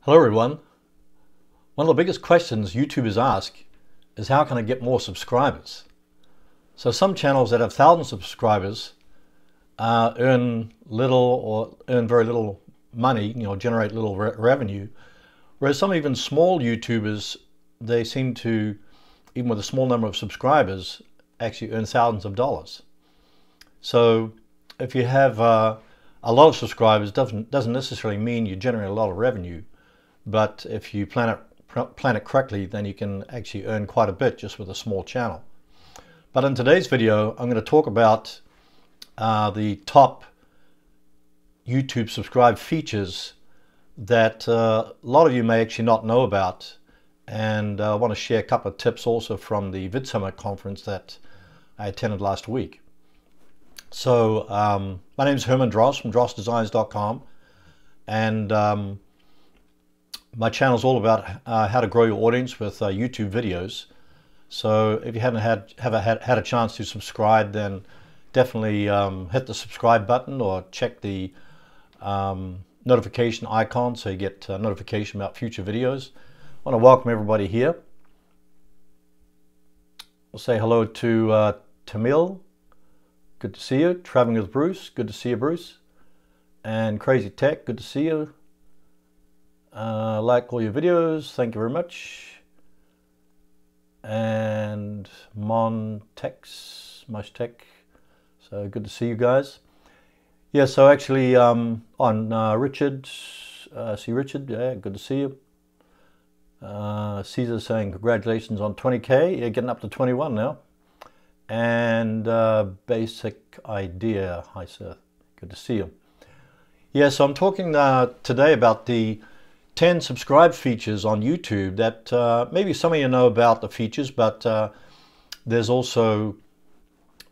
Hello everyone. One of the biggest questions YouTubers ask is how can I get more subscribers? So some channels that have thousands of subscribers earn little or earn very little money, generate little revenue, whereas some even small YouTubers, they seem to, even with a small number of subscribers, actually earn thousands of dollars. So if you have a lot of subscribers, doesn't necessarily mean you generate a lot of revenue. But if you plan it correctly, then you can actually earn quite a bit just with a small channel. But in today's video, I'm going to talk about the top YouTube subscribe features that a lot of you may actually not know about. And I want to share a couple of tips also from the VidSummit conference that I attended last week. So my name is Herman Dross from drossdesigns.com, and my channel is all about how to grow your audience with YouTube videos. So if you haven't had a chance to subscribe, then definitely hit the subscribe button or check the notification icon so you get notification about future videos. I want to welcome everybody here. We'll say hello to Tamil. Good to see you. Traveling with Bruce. Good to see you, Bruce. And Crazy Tech. Good to see you. Like all your videos, thank you very much. And Montex, so good to see you guys. Yeah, so actually on Richard, see Richard, yeah, good to see you. Caesar saying congratulations on 20K, you're getting up to 21 now. And Basic Idea, hi sir, good to see you. Yeah, so I'm talking today about the 10 subscribe features on YouTube that maybe some of you know about the features, but there's also,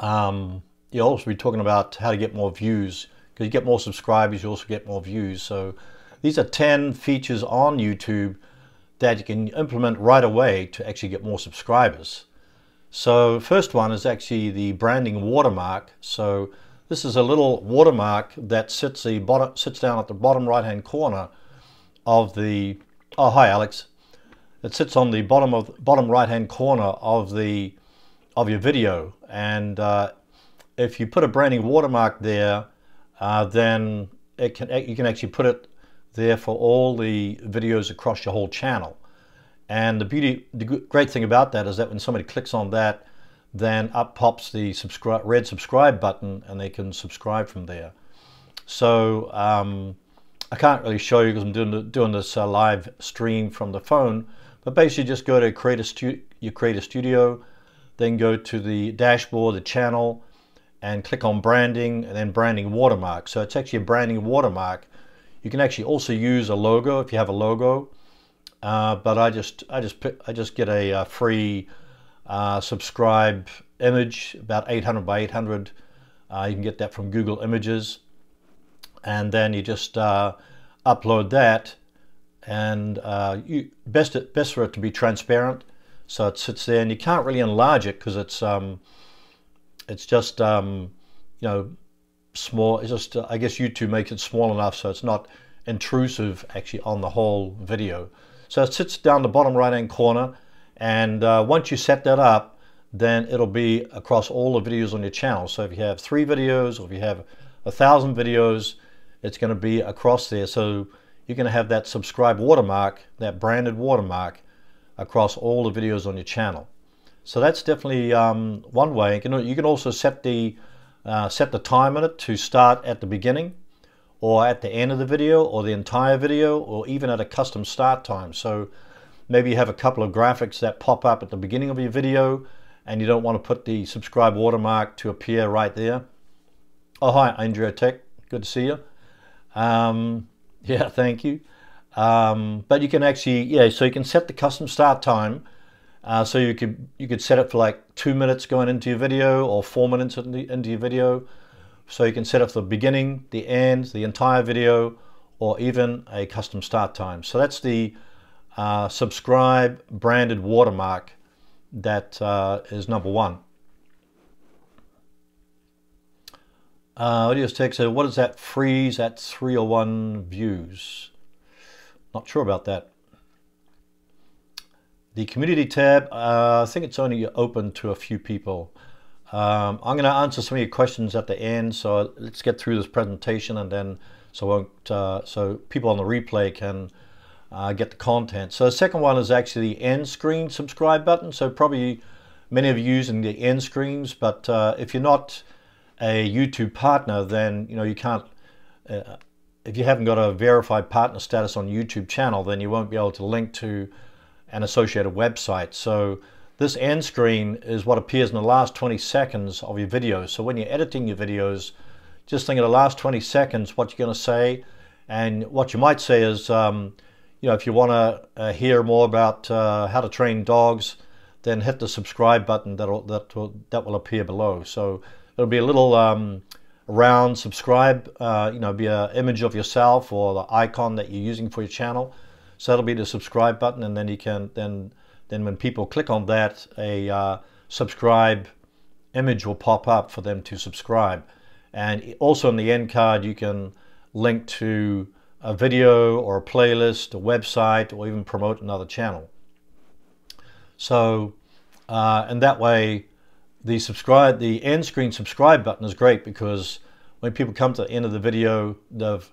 you'll also be talking about how to get more views. Because you get more subscribers, you also get more views. So these are 10 features on YouTube that you can implement right away to actually get more subscribers. So first one is actually the branding watermark. So this is a little watermark that sits down at the bottom right hand corner of the, oh hi Alex, it sits on the bottom right hand corner of your video, and if you put a branding watermark there, then you can actually put it there for all the videos across your whole channel. And the great thing about that is that when somebody clicks on that, then up pops the red subscribe button and they can subscribe from there. So I can't really show you because I'm doing this live stream from the phone, but basically just go to create a studio, then go to the dashboard, the channel, and click on branding and then branding watermark. So it's actually a branding watermark. You can actually also use a logo if you have a logo, but I just get a free subscribe image, about 800 by 800. You can get that from Google Images. And then you just upload that, and best for it to be transparent, so it sits there, and you can't really enlarge it because it's just small. It's just I guess YouTube makes it small enough so it's not intrusive actually on the whole video. So it sits down the bottom right hand corner, and once you set that up, then it'll be across all the videos on your channel. So if you have 3 videos, or if you have 1,000 videos, it's going to be across there. So you're going to have that subscribe watermark, that branded watermark, across all the videos on your channel. So that's definitely one way. You can also set the time on it to start at the beginning, or at the end of the video, or the entire video, or even at a custom start time. So maybe you have a couple of graphics that pop up at the beginning of your video, and you don't want to put the subscribe watermark to appear right there. Oh hi Andrea Tech, good to see you. Yeah, thank you. But you can actually, so you can set the custom start time. So you could set it for like 2 minutes going into your video, or 4 minutes into your video. So you can set it for the beginning, the end, the entire video, or even a custom start time. So that's the subscribe branded watermark that is number 1. Audio text, so what is that freeze at 301 views? Not sure about that. The community tab, I think it's only open to a few people. I'm going to answer some of your questions at the end, so let's get through this presentation, and then so people on the replay can get the content. So the second one is actually the end screen subscribe button. So probably many of you using the end screens, but if you're not a YouTube partner, then you can't. If you haven't got a verified partner status on YouTube channel, then you won't be able to link to an associated website. So this end screen is what appears in the last 20 seconds of your video. So when you're editing your videos, just think of the last 20 seconds what you're going to say, and what you might say is, if you want to hear more about how to train dogs, then hit the subscribe button. That will appear below. So it'll be a little round subscribe, be an image of yourself or the icon that you're using for your channel. So that'll be the subscribe button, and then you can then when people click on that, a subscribe image will pop up for them to subscribe. And also in the end card, you can link to a video or a playlist, a website, or even promote another channel. So, and that way, the end screen subscribe button is great, because when people come to the end of the video, they've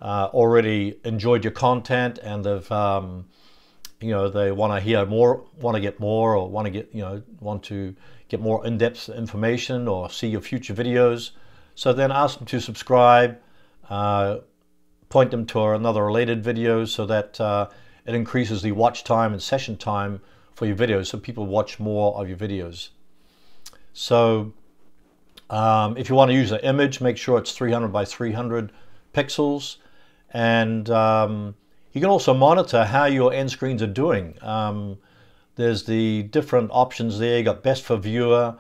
already enjoyed your content, and they've they want to hear more, want to get more, or want to get more in-depth information or see your future videos. So then ask them to subscribe, point them to another related video, so that it increases the watch time and session time for your videos, so people watch more of your videos. So if you want to use an image, make sure it's 300 by 300 pixels, and you can also monitor how your end screens are doing. There's the different options there. You got best for viewer,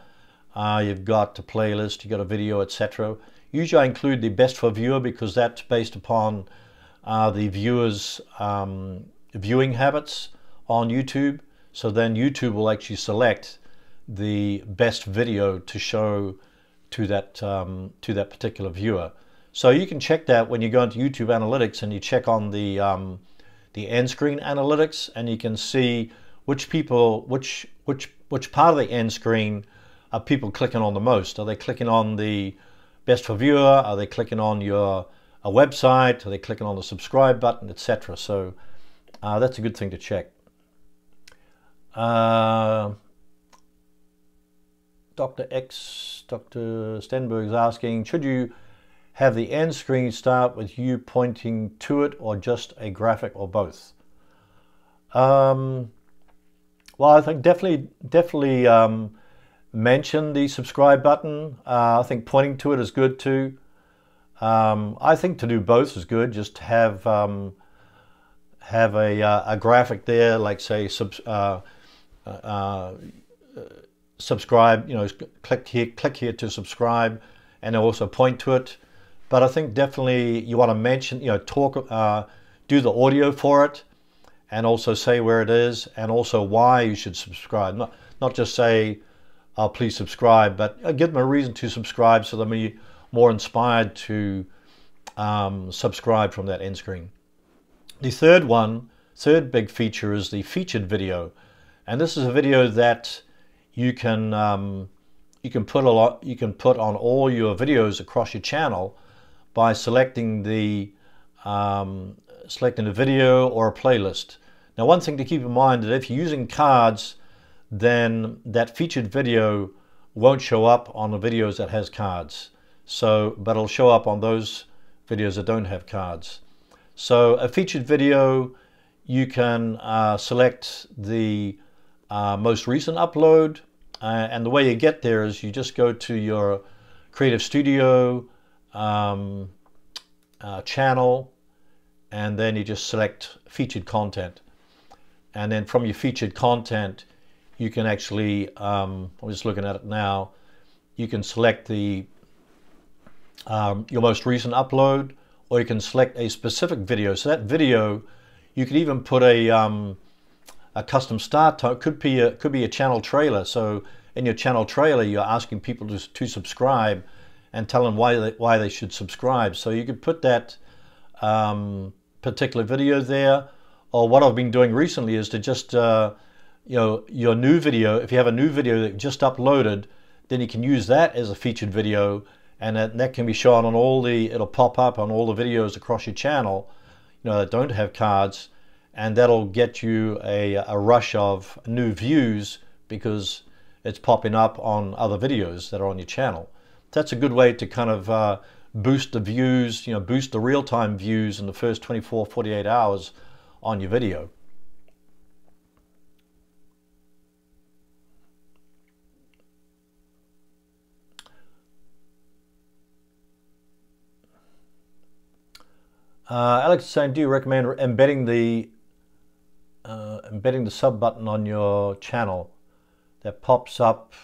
you've got the playlist, you got a video, etc. Usually I include the best for viewer because that's based upon the viewer's viewing habits on YouTube. So then YouTube will actually select the best video to show to that particular viewer. So you can check that when you go into YouTube Analytics and you check on the end screen analytics, and you can see which part of the end screen are people clicking on the most. Are they clicking on the best for viewer? Are they clicking on a website? Are they clicking on the subscribe button, etc.? So that's a good thing to check. Dr. Stenberg is asking, should you have the end screen start with you pointing to it, or just a graphic, or both? Well, I think definitely mention the subscribe button. I think pointing to it is good too. I think to do both is good. Just have a graphic there, like say subscribe. Click here to subscribe, and also point to it. But I think definitely you want to mention, do the audio for it, and also say where it is, and also why you should subscribe. Not just say, oh, please subscribe, but give them a reason to subscribe, so they'll be more inspired to subscribe from that end screen. The third big feature is the featured video, and this is a video that you can put on all your videos across your channel by selecting the video or a playlist. Now, one thing to keep in mind, that if you're using cards, then that featured video won't show up on the videos that has cards. But it'll show up on those videos that don't have cards. So a featured video, you can select the most recent upload, and the way you get there is you just go to your Creative Studio channel, and then you just select featured content, and then from your featured content you can actually I'm just looking at it now, you can select the your most recent upload, or you can select a specific video. So that video, you could even put a custom start time. Could be a channel trailer. So in your channel trailer, you're asking people to subscribe and tell them why they should subscribe. So you could put that particular video there. Or what I've been doing recently is to just, your new video, if you have a new video that you just uploaded, then you can use that as a featured video, and that can be shown on it'll pop up on all the videos across your channel, that don't have cards, and that'll get you a rush of new views because it's popping up on other videos that are on your channel. That's a good way to kind of boost the views, boost the real-time views in the first 24, 48 hours on your video. Alex is saying, do you recommend embedding the sub button on your channel that pops up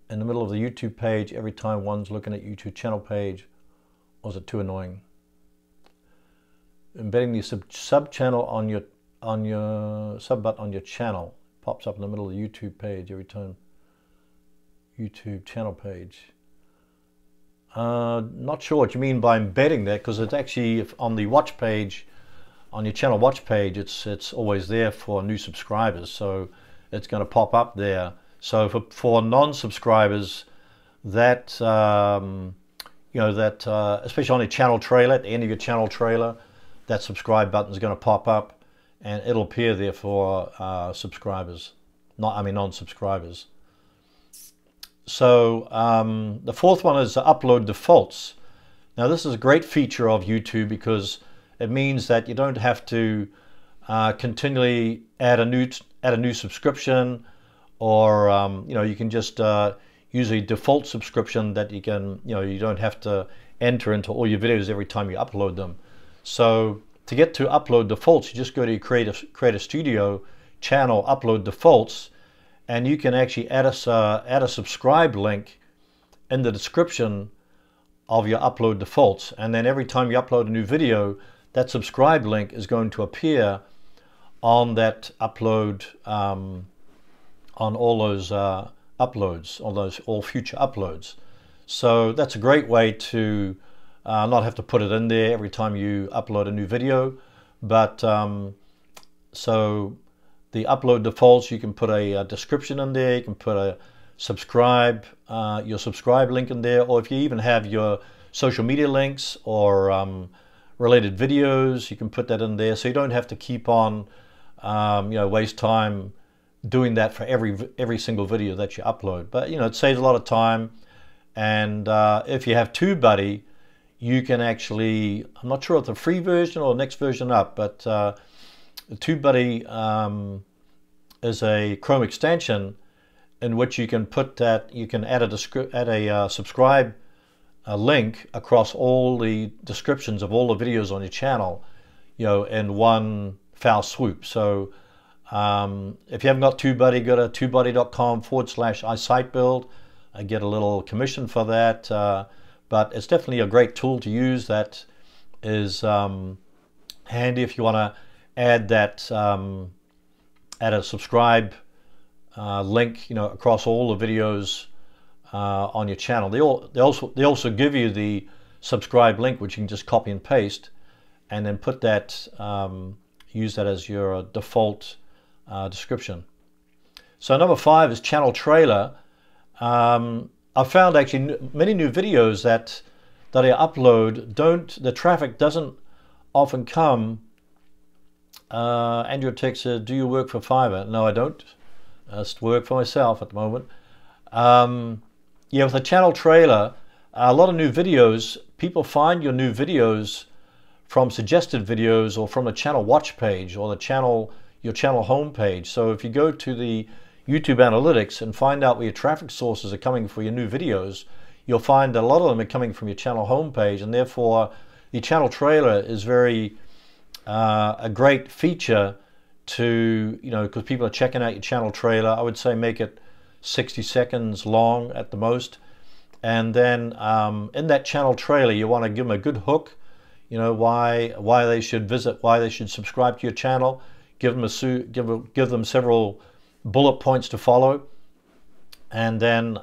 in the middle of the YouTube page every time one's looking at YouTube channel page, or is it too annoying? Embedding the sub channel on your sub button on your channel pops up in the middle of the YouTube page every time YouTube channel page. Not sure what you mean by embedding that, because it's actually on the watch page, on your channel watch page, it's always there for new subscribers, so it's going to pop up there. So for non-subscribers, that especially on your channel trailer, at the end of your channel trailer, that subscribe button is going to pop up, and it'll appear there for subscribers, non-subscribers. So the fourth one is upload defaults. Now this is a great feature of YouTube because it means that you don't have to continually add a new subscription, or you can just use a default subscription that you can, you don't have to enter into all your videos every time you upload them. So to get to upload defaults, you just go to your Creator Studio channel, upload defaults, and you can actually add a subscribe link in the description of your upload defaults. And then every time you upload a new video, that subscribe link is going to appear on that upload, on all those uploads, all future uploads. So that's a great way to not have to put it in there every time you upload a new video. But so the upload defaults, you can put a description in there, you can put a your subscribe link in there, or if you even have your social media links or related videos, you can put that in there, so you don't have to keep on waste time doing that for every single video that you upload. But it saves a lot of time. And if you have TubeBuddy, you can actually, I'm not sure if the free version or next version up, but TubeBuddy is a Chrome extension in which you can put that, you can add a subscribe link across all the descriptions of all the videos on your channel, in one foul swoop. So if you haven't got TubeBuddy, go to tubebuddy.com/iSiteBuild. I get a little commission for that, but it's definitely a great tool to use. That is handy if you want to add that, add a subscribe link, across all the videos on your channel. They also give you the subscribe link, which you can just copy and paste, and then put that, use that as your default description. So number 5 is channel trailer. I found actually many new videos that I upload, the traffic doesn't often come. Andrew Tech said, do you work for Fiverr? No, I don't. I just work for myself at the moment. Yeah, with a channel trailer, a lot of new videos, people find your new videos from suggested videos or from the channel watch page or your channel home page. So if you go to the YouTube analytics and find out where your traffic sources are coming for your new videos, you'll find that a lot of them are coming from your channel home page, and therefore the channel trailer is very a great feature to, because people are checking out your channel trailer. I would say make it 60 seconds long at the most, and then in that channel trailer you want to give them a good hook, why they should visit, why they should subscribe to your channel. Give them several bullet points to follow, and then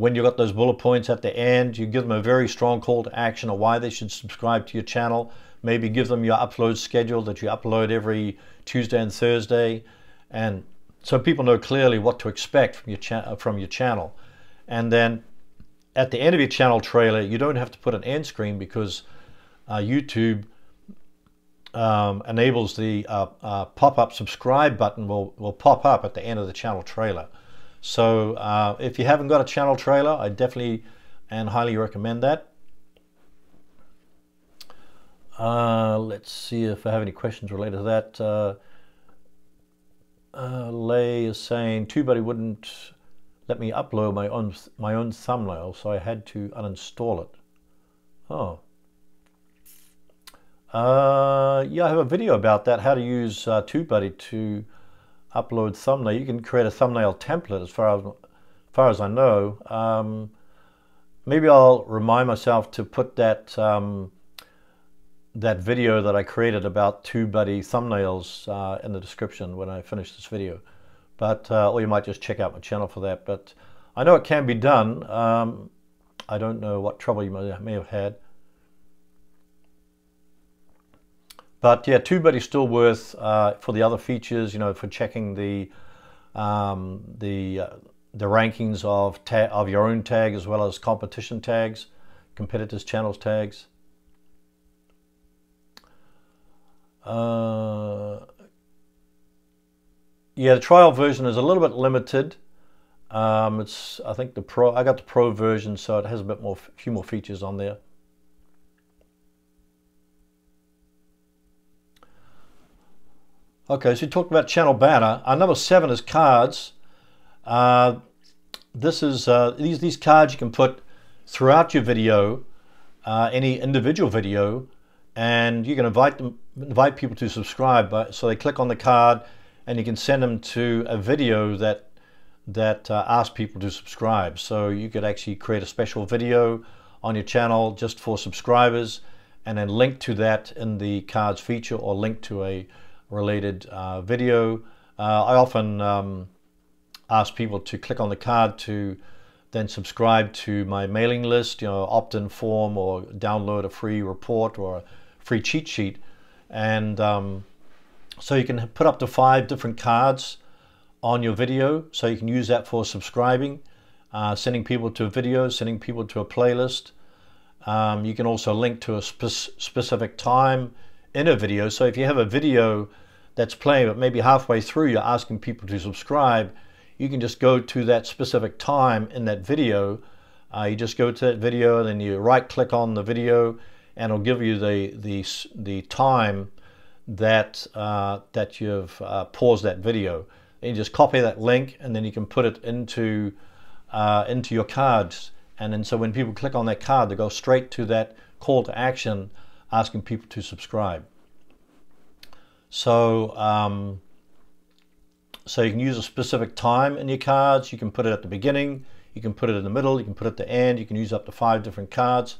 when you've got those bullet points at the end, you give them a very strong call to action of why they should subscribe to your channel. Maybe give them your upload schedule, that you upload every Tuesday and Thursday, and so people know clearly what to expect from your channel. And then at the end of your channel trailer, you don't have to put an end screen, because YouTube enables the pop-up subscribe button will pop up at the end of the channel trailer. So if you haven't got a channel trailer, I definitely and highly recommend that. Let's see if I have any questions related to that. Lay is saying TubeBuddy wouldn't let me upload my own thumbnail, so I had to uninstall it. Oh. Yeah, I have a video about that, how to use TubeBuddy to upload thumbnail. You can create a thumbnail template, as far as I know. Maybe I'll remind myself to put that that video that I created about TubeBuddy thumbnails in the description when I finish this video. But or you might just check out my channel for that. But I know it can be done. I don't know what trouble you may have had. But yeah, TubeBuddy is still worth for the other features, you know, for checking the rankings of your own tag, as well as competition tags, competitors' channels tags. Yeah, the trial version is a little bit limited. It's, I think I got the Pro version, so it has a few more features on there. Okay, so you talked about channel banner. Number 7 is cards. This is these cards you can put throughout your video, any individual video, and you can invite people to subscribe. So they click on the card, and you can send them to a video that asks people to subscribe. So you could actually create a special video on your channel just for subscribers, and then link to that in the cards feature, or link to a related video. I often ask people to click on the card to then subscribe to my mailing list, you know, opt-in form, or download a free report or a free cheat sheet. And so you can put up to 5 different cards on your video, so you can use that for subscribing, sending people to a video, sending people to a playlist. You can also link to a specific time in a video. So if you have a video that's playing, but maybe halfway through you're asking people to subscribe, you can just go to that specific time in that video. You just go to that video, and then you right click on the video, and it'll give you the time that that you've paused that video. And you just copy that link, and then you can put it into your cards. And then so when people click on that card, they go straight to that call to action asking people to subscribe. So so you can use a specific time in your cards. You can put it at the beginning, you can put it in the middle, you can put it at the end. You can use up to 5 different cards.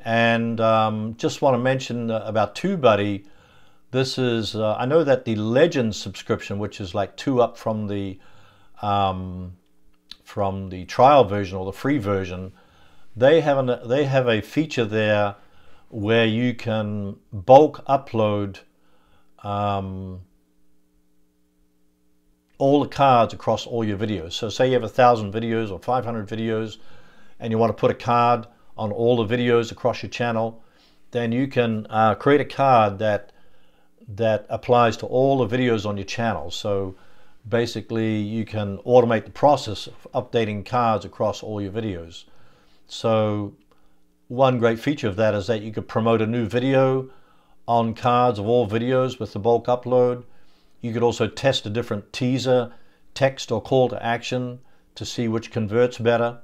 And just want to mention about TubeBuddy. This is I know that the Legends subscription, which is like 2 up from the trial version or the free version, they have a feature there where you can bulk upload all the cards across all your videos. So say you have 1,000 videos or 500 videos, and you want to put a card on all the videos across your channel, then you can create a card that applies to all the videos on your channel. So basically you can automate the process of updating cards across all your videos. So one great feature of that is that you could promote a new video on cards of all videos with the bulk upload. You could also test a different teaser, text, or call to action to see which converts better.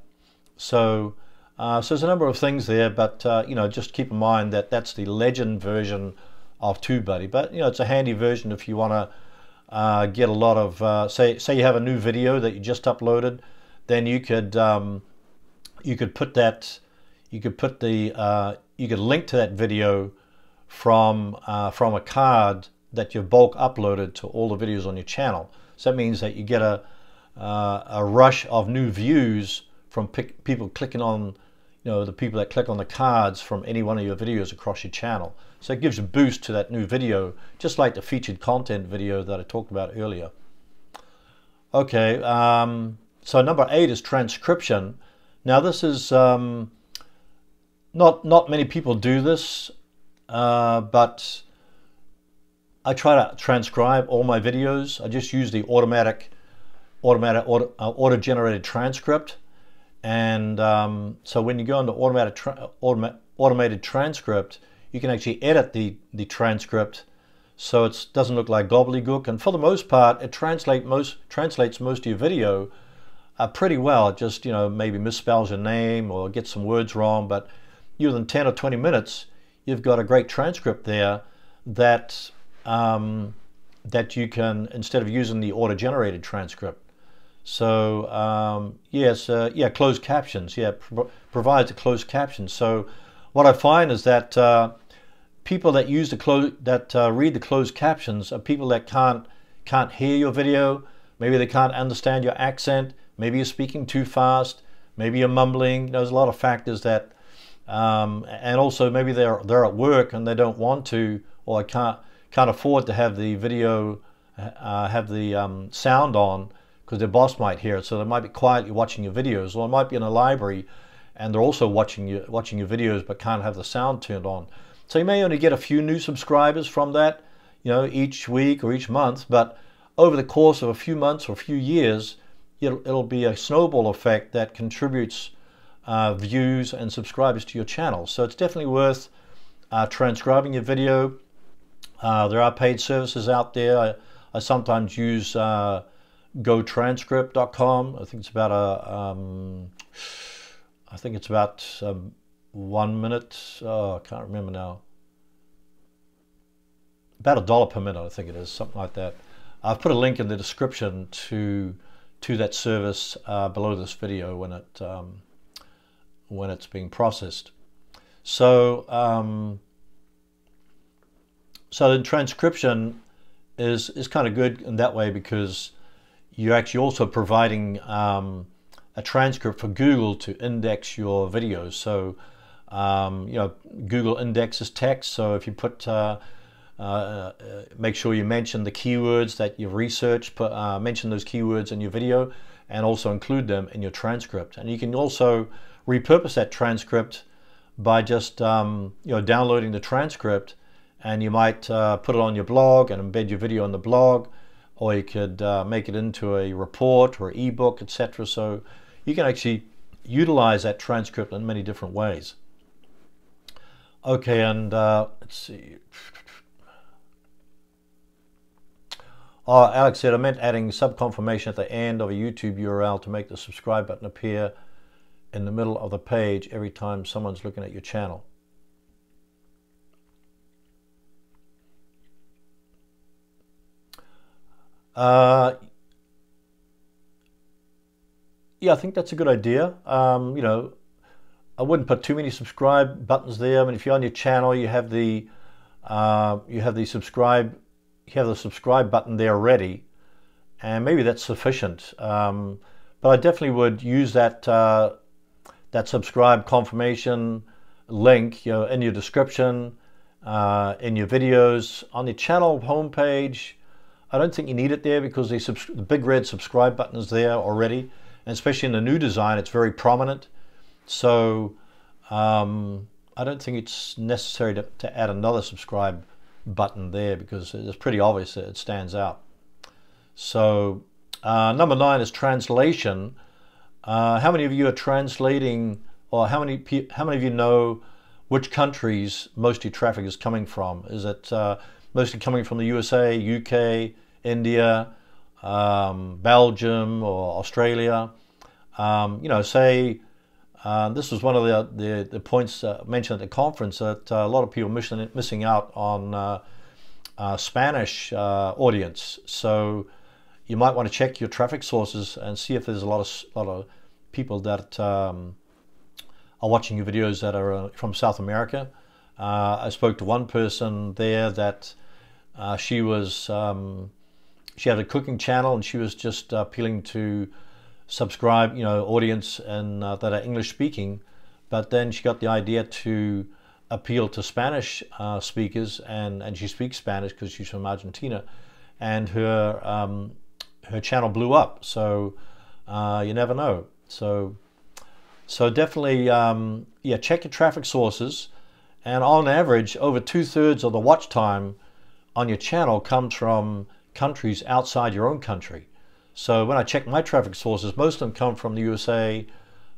So so there's a number of things there, but you know, just keep in mind that that's the Legend version of TubeBuddy. But you know, it's a handy version if you want to get a lot of say you have a new video that you just uploaded, then you could put that, you could link to that video from a card that you've bulk uploaded to all the videos on your channel. So that means that you get a rush of new views from people clicking on, the people that click on the cards from any one of your videos across your channel. So it gives a boost to that new video, just like the featured content video that I talked about earlier. Okay, so number 8 is transcription. Now this is, not many people do this, but I try to transcribe all my videos. I just use the auto-generated transcript. And so when you go into automated transcript, you can actually edit the transcript so it doesn't look like gobbledygook. And for the most part, it translates most of your video pretty well. It just, maybe misspells your name or gets some words wrong, but within 10 or 20 minutes, you've got a great transcript there that that you can, instead of using the auto-generated transcript. So closed captions. Provides a closed caption. So what I find is that people that use read the closed captions are people that can't hear your video. Maybe they can't understand your accent. Maybe you're speaking too fast. Maybe you're mumbling. There's a lot of factors that, and also maybe they're at work and they don't want to, or can't afford to have the video, have the sound on, because their boss might hear it. So they might be quietly watching your videos, or they might be in a library and they're also watching your videos but can't have the sound turned on. So you may only get a few new subscribers from that, each week or each month, but over the course of a few months or a few years, it'll be a snowball effect that contributes views and subscribers to your channel. So it's definitely worth transcribing your video. There are paid services out there. I sometimes use GoTranscript.com. I think it's about 1 minute. Oh, I can't remember now. About $1 per minute, I think it is, something like that. I've put a link in the description to that service below this video when it's being processed. So so the transcription is kind of good in that way, because you're actually also providing a transcript for Google to index your videos. So Google indexes text. So if you put make sure you mention the keywords that you've researched, mention those keywords in your video, and also include them in your transcript. And you can also repurpose that transcript by just downloading the transcript, and you might put it on your blog and embed your video on the blog, or you could make it into a report or ebook, etc. So you can actually utilize that transcript in many different ways. Okay, and let's see. Oh, Alex said, I meant adding sub-confirmation at the end of a YouTube URL to make the subscribe button appear in the middle of the page every time someone's looking at your channel. Yeah, I think that's a good idea. I wouldn't put too many subscribe buttons there. I mean, if you're on your channel, you have the subscribe button there already, and maybe that's sufficient. But I definitely would use that subscribe confirmation link, in your description, in your videos, on the channel homepage. I don't think you need it there, because the big red subscribe button is there already, and especially in the new design, it's very prominent. So I don't think it's necessary to add another subscribe button there, because it's pretty obvious that it stands out. So number 9 is translation. How many of you are translating, or how many of you know which countries most of your traffic is coming from? Is it mostly coming from the USA, UK, India, Belgium, or Australia? Say this was one of the points mentioned at the conference, that a lot of people missing out on Spanish audience. So you might want to check your traffic sources and see if there's a lot of people that are watching your videos that are from South America. I spoke to one person there that she had a cooking channel, and she was just appealing to subscribe, audience and that are English speaking. But then she got the idea to appeal to Spanish speakers, and she speaks Spanish because she's from Argentina, and her channel blew up. So you never know. So definitely, yeah, check your traffic sources. And on average, over 2/3 of the watch time on your channel comes from countries outside your own country. So when I check my traffic sources, most of them come from the USA,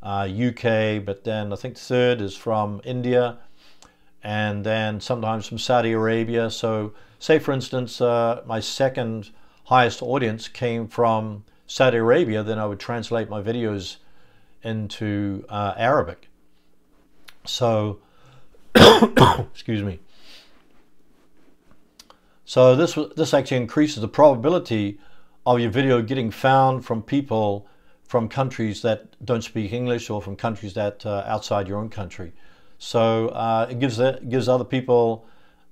UK, but then I think third is from India, and then sometimes from Saudi Arabia. So say for instance, my second highest audience came from Saudi Arabia, then I would translate my videos into Arabic. So, excuse me. So this actually increases the probability of your video getting found from people from countries that don't speak English, or from countries that outside your own country. So it gives other people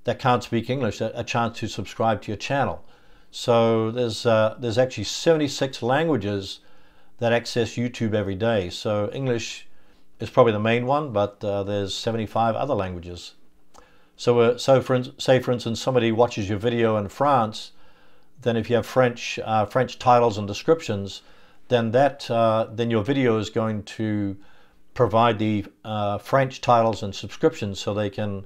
that can't speak English a chance to subscribe to your channel. So there's actually 76 languages that access YouTube every day. So English is probably the main one, but there's 75 other languages. So say for instance somebody watches your video in France, then if you have French titles and descriptions, then then your video is going to provide the French titles and subscriptions, so they can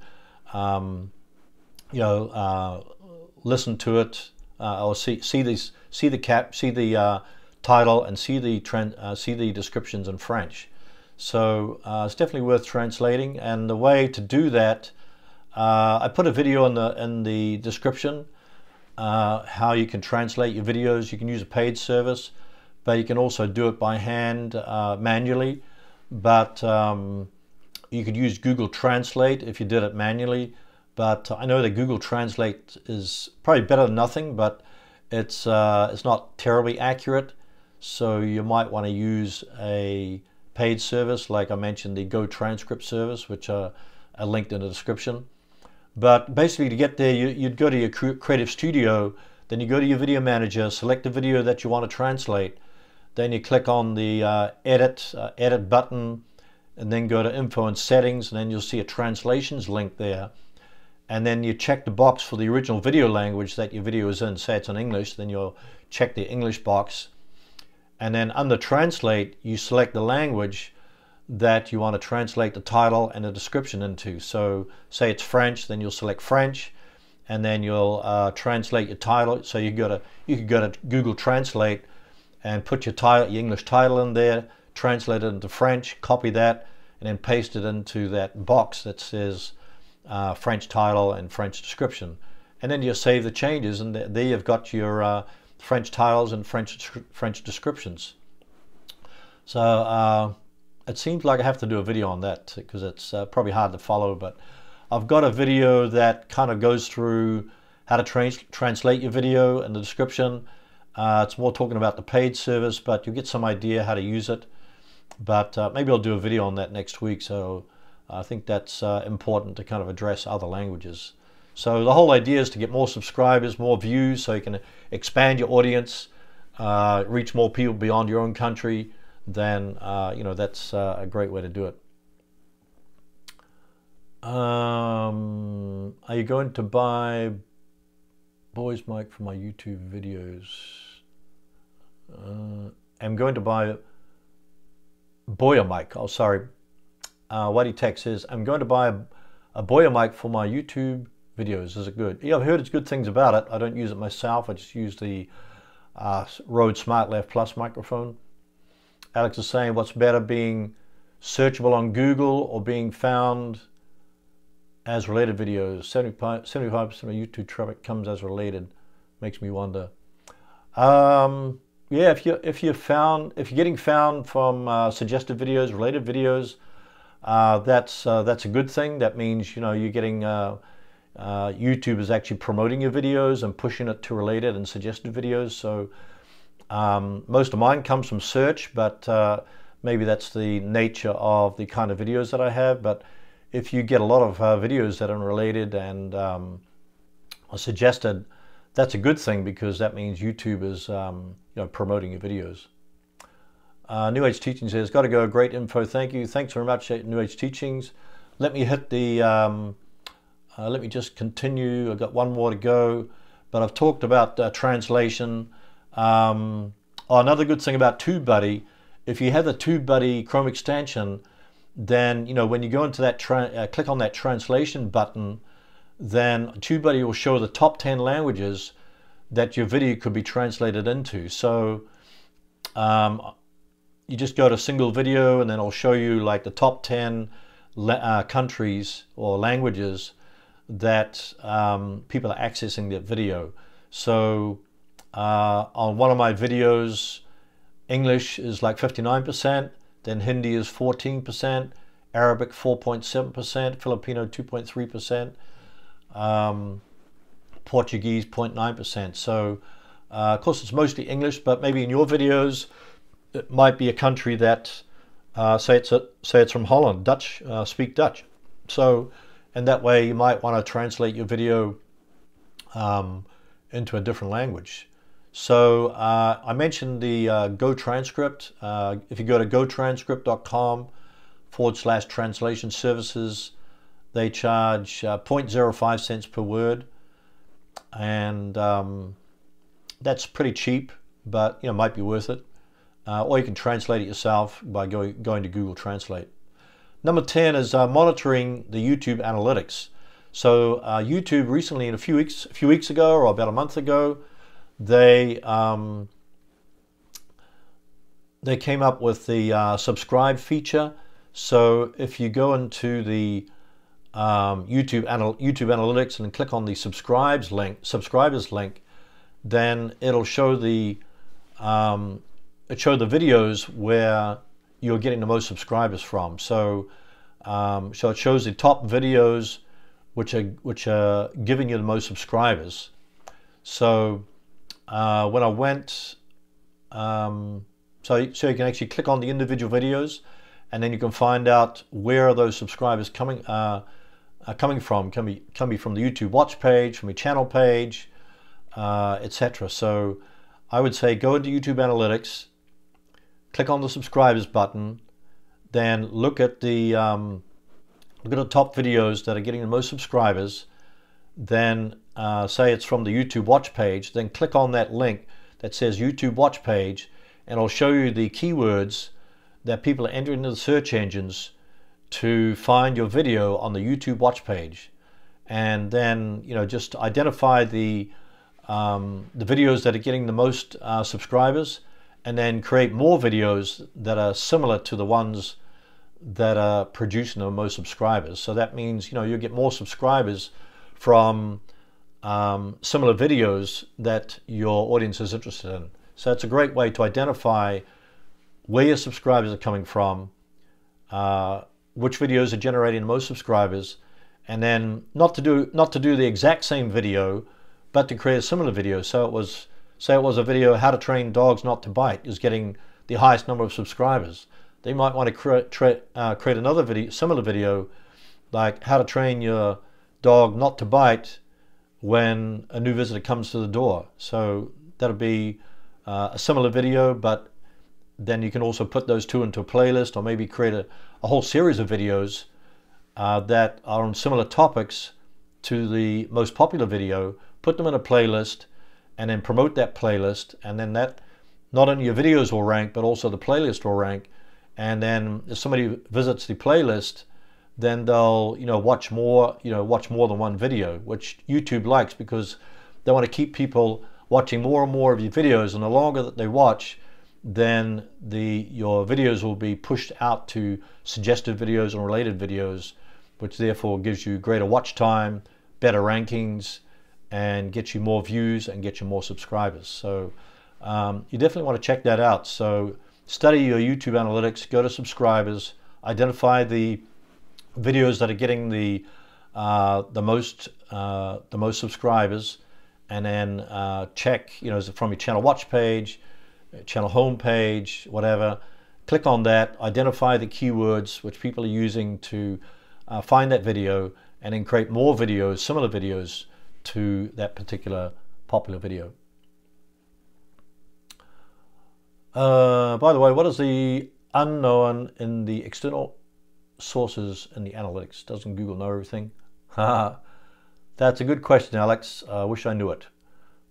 listen to it or see the title and see the descriptions in French. So it's definitely worth translating. And the way to do that, I put a video in the description how you can translate your videos. You can use a paid service, but you can also do it by hand manually. But you could use Google Translate if you did it manually. But I know that Google Translate is probably better than nothing, but it's not terribly accurate. So you might want to use a paid service, like I mentioned, the Go Transcript service, which are linked in the description. But basically, to get there, you'd go to your Creative Studio, then you go to your video manager, select the video that you want to translate, then you click on the edit button, and then go to Info and Settings, and then you'll see a translations link there. And then you check the box for the original video language that your video is in. Say it's in English, then you'll check the English box. And then under Translate, you select the language that you want to translate the title and the description into. So say it's French, then you'll select French, and then you'll translate your title. So you could go to Google Translate and put your English title in there, translate it into French, copy that, and then paste it into that box that says French title and French description. And then you save the changes, and there you've got your French titles and French descriptions. So it seems like I have to do a video on that, because it's probably hard to follow, but I've got a video that kind of goes through how to translate your video and the description. It's more talking about the paid service, but you'll get some idea how to use it. But maybe I'll do a video on that next week. So I think that's important to kind of address other languages. So the whole idea is to get more subscribers, more views, so you can expand your audience, reach more people beyond your own country. Then that's a great way to do it. Are you going to buy boys mic for my YouTube videos? I'm going to buy Boya mic. Oh, sorry. What he texts is, I'm going to buy a Boya mic for my YouTube videos. Is it good? Yeah, I've heard it's good things about it. I don't use it myself. I just use the Rode SmartLav Plus microphone. Alex is saying, what's better, being searchable on Google or being found as related videos? 75% of YouTube traffic comes as related. Makes me wonder. Yeah, if you're getting found from suggested videos, related videos, that's a good thing. That means you're getting YouTube is actually promoting your videos and pushing it to related and suggested videos. So most of mine comes from search, but maybe that's the nature of the kind of videos that I have. But if you get a lot of videos that are related and are suggested, that's a good thing, because that means YouTube is promoting your videos. New Age Teachings says, got to go, great info, thank you. Thanks very much, New Age Teachings. Let me hit the, let me just continue. I've got one more to go, but I've talked about translation. Another good thing about TubeBuddy, if you have the TubeBuddy Chrome extension, then, you know, when you go into that, click on that translation button, then TubeBuddy will show the top 10 languages that your video could be translated into. So you just go to single video, and then it'll show you like the top 10 countries or languages that people are accessing their video. So on one of my videos, English is like 59%, then Hindi is 14%, Arabic 4.7%, Filipino 2.3%, Portuguese 0.9%. So of course it's mostly English, but maybe in your videos it might be a country that say it's from Holland, Dutch, speak Dutch. So, and that way you might want to translate your video into a different language. So I mentioned the Go Transcript. If you go to gotranscript.com/translation services, they charge 0.05 cents per word, and that's pretty cheap, but you know, might be worth it. Or you can translate it yourself by going to Google Translate. Number 10 is monitoring the YouTube analytics. So YouTube recently, in a few weeks ago, or about a month ago, they came up with the subscribe feature. So if you go into the YouTube Analytics and click on the subscribers link, then it'll show the videos where you're getting the most subscribers from. So so it shows the top videos which are giving you the most subscribers. So when I went, so you can actually click on the individual videos, and then you can find out where those subscribers coming from. Can be from the YouTube watch page, from your channel page, etc. So I would say go into YouTube Analytics, click on the subscribers button, then look at the top videos that are getting the most subscribers. Then say it's from the YouTube watch page, then click on that link that says YouTube watch page, and it'll show you the keywords that people are entering into the search engines to find your video on the YouTube watch page. And then, you know, just identify the videos that are getting the most subscribers, and then create more videos that are similar to the ones that are producing the most subscribers. So that means, you know, you get more subscribers from similar videos that your audience is interested in. So it's a great way to identify where your subscribers are coming from, which videos are generating the most subscribers, and then not to do the exact same video, but to create a similar video. So it was, say it was a video, how to train dogs not to bite, is getting the highest number of subscribers. They might want to create another video, similar video, like how to train your dog not to bite when a new visitor comes to the door. So that'll be a similar video, but then you can also put those two into a playlist, or maybe create a whole series of videos that are on similar topics to the most popular video, put them in a playlist, and then promote that playlist, and then that, not only your videos will rank, but also the playlist will rank. And then if somebody visits the playlist, then they'll, you know, watch more than one video, which YouTube likes, because they want to keep people watching more and more of your videos, and the longer that they watch, then your videos will be pushed out to suggested videos and related videos, which therefore gives you greater watch time, better rankings, and gets you more views and get you more subscribers. So you definitely want to check that out. So study your YouTube analytics, go to subscribers, identify the videos that are getting the most subscribers, and then check, you know, is it from your channel watch page, channel home page, whatever. Click on that, identify the keywords which people are using to find that video, and then create more videos, similar videos to that particular popular video. By the way, what is the unknown in the external sources in the analytics? Doesn't Google know everything? That's a good question, Alex. I wish I knew it.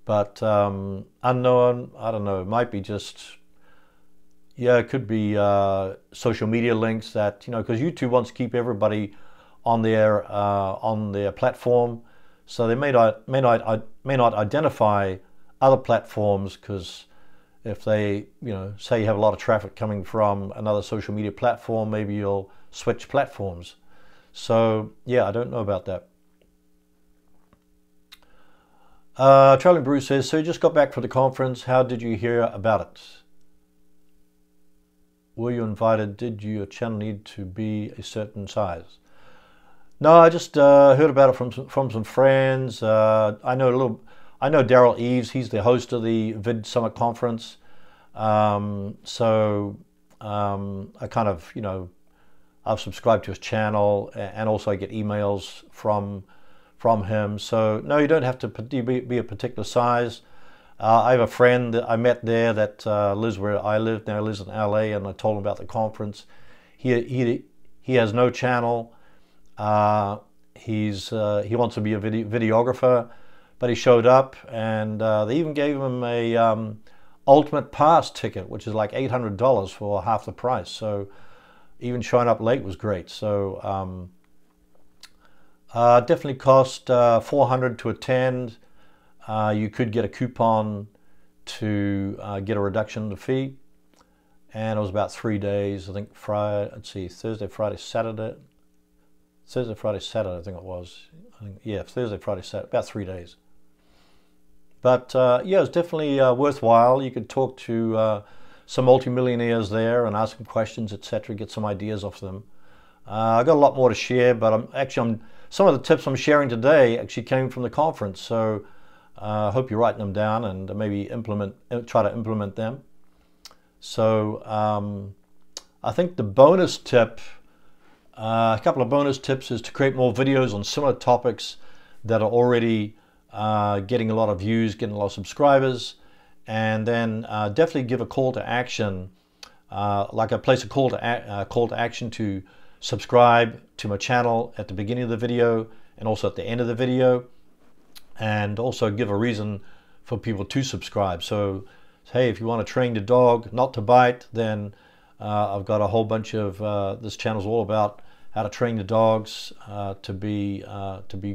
But unknown, I don't know. It might be just, yeah, it could be social media links that, you know, because YouTube wants to keep everybody on their platform, so they may not identify other platforms, because if they, you know, say you have a lot of traffic coming from another social media platform, maybe you'll switch platforms. So yeah, I don't know about that. Traveling Bruce says, so you just got back from the conference. How did you hear about it? Were you invited? Did your channel need to be a certain size? No, I just heard about it from some friends. I know Daryl Eves. He's the host of the Vid Summit conference. I kind of, you know, I've subscribed to his channel, and also I get emails from him. So no, you don't have to be a particular size. I have a friend that I met there that lives where I live now. Lives in LA, and I told him about the conference. He has no channel. He wants to be a videographer, but he showed up, and they even gave him a ultimate pass ticket, which is like $800 for half the price. So even showing up late was great. So definitely cost $400 to attend. You could get a coupon to get a reduction in the fee, and it was about 3 days. I think Thursday, Friday, Saturday. Thursday, Friday, Saturday, I think it was. Yeah, Thursday, Friday, Saturday, about 3 days. But yeah, it was definitely worthwhile. You could talk to some multimillionaires there and ask them questions, etc., get some ideas off them. I got a lot more to share, but some of the tips I'm sharing today actually came from the conference. So I hope you're writing them down and maybe try to implement them. So I think the bonus tip, a couple of bonus tips, is to create more videos on similar topics that are already getting a lot of views, getting a lot of subscribers, and then definitely give a call to action, like I place a call to action to subscribe to my channel at the beginning of the video and also at the end of the video, and also give a reason for people to subscribe. So hey, if you want to train the dog not to bite, then I've got a whole bunch of this channel's all about how to train the dogs to be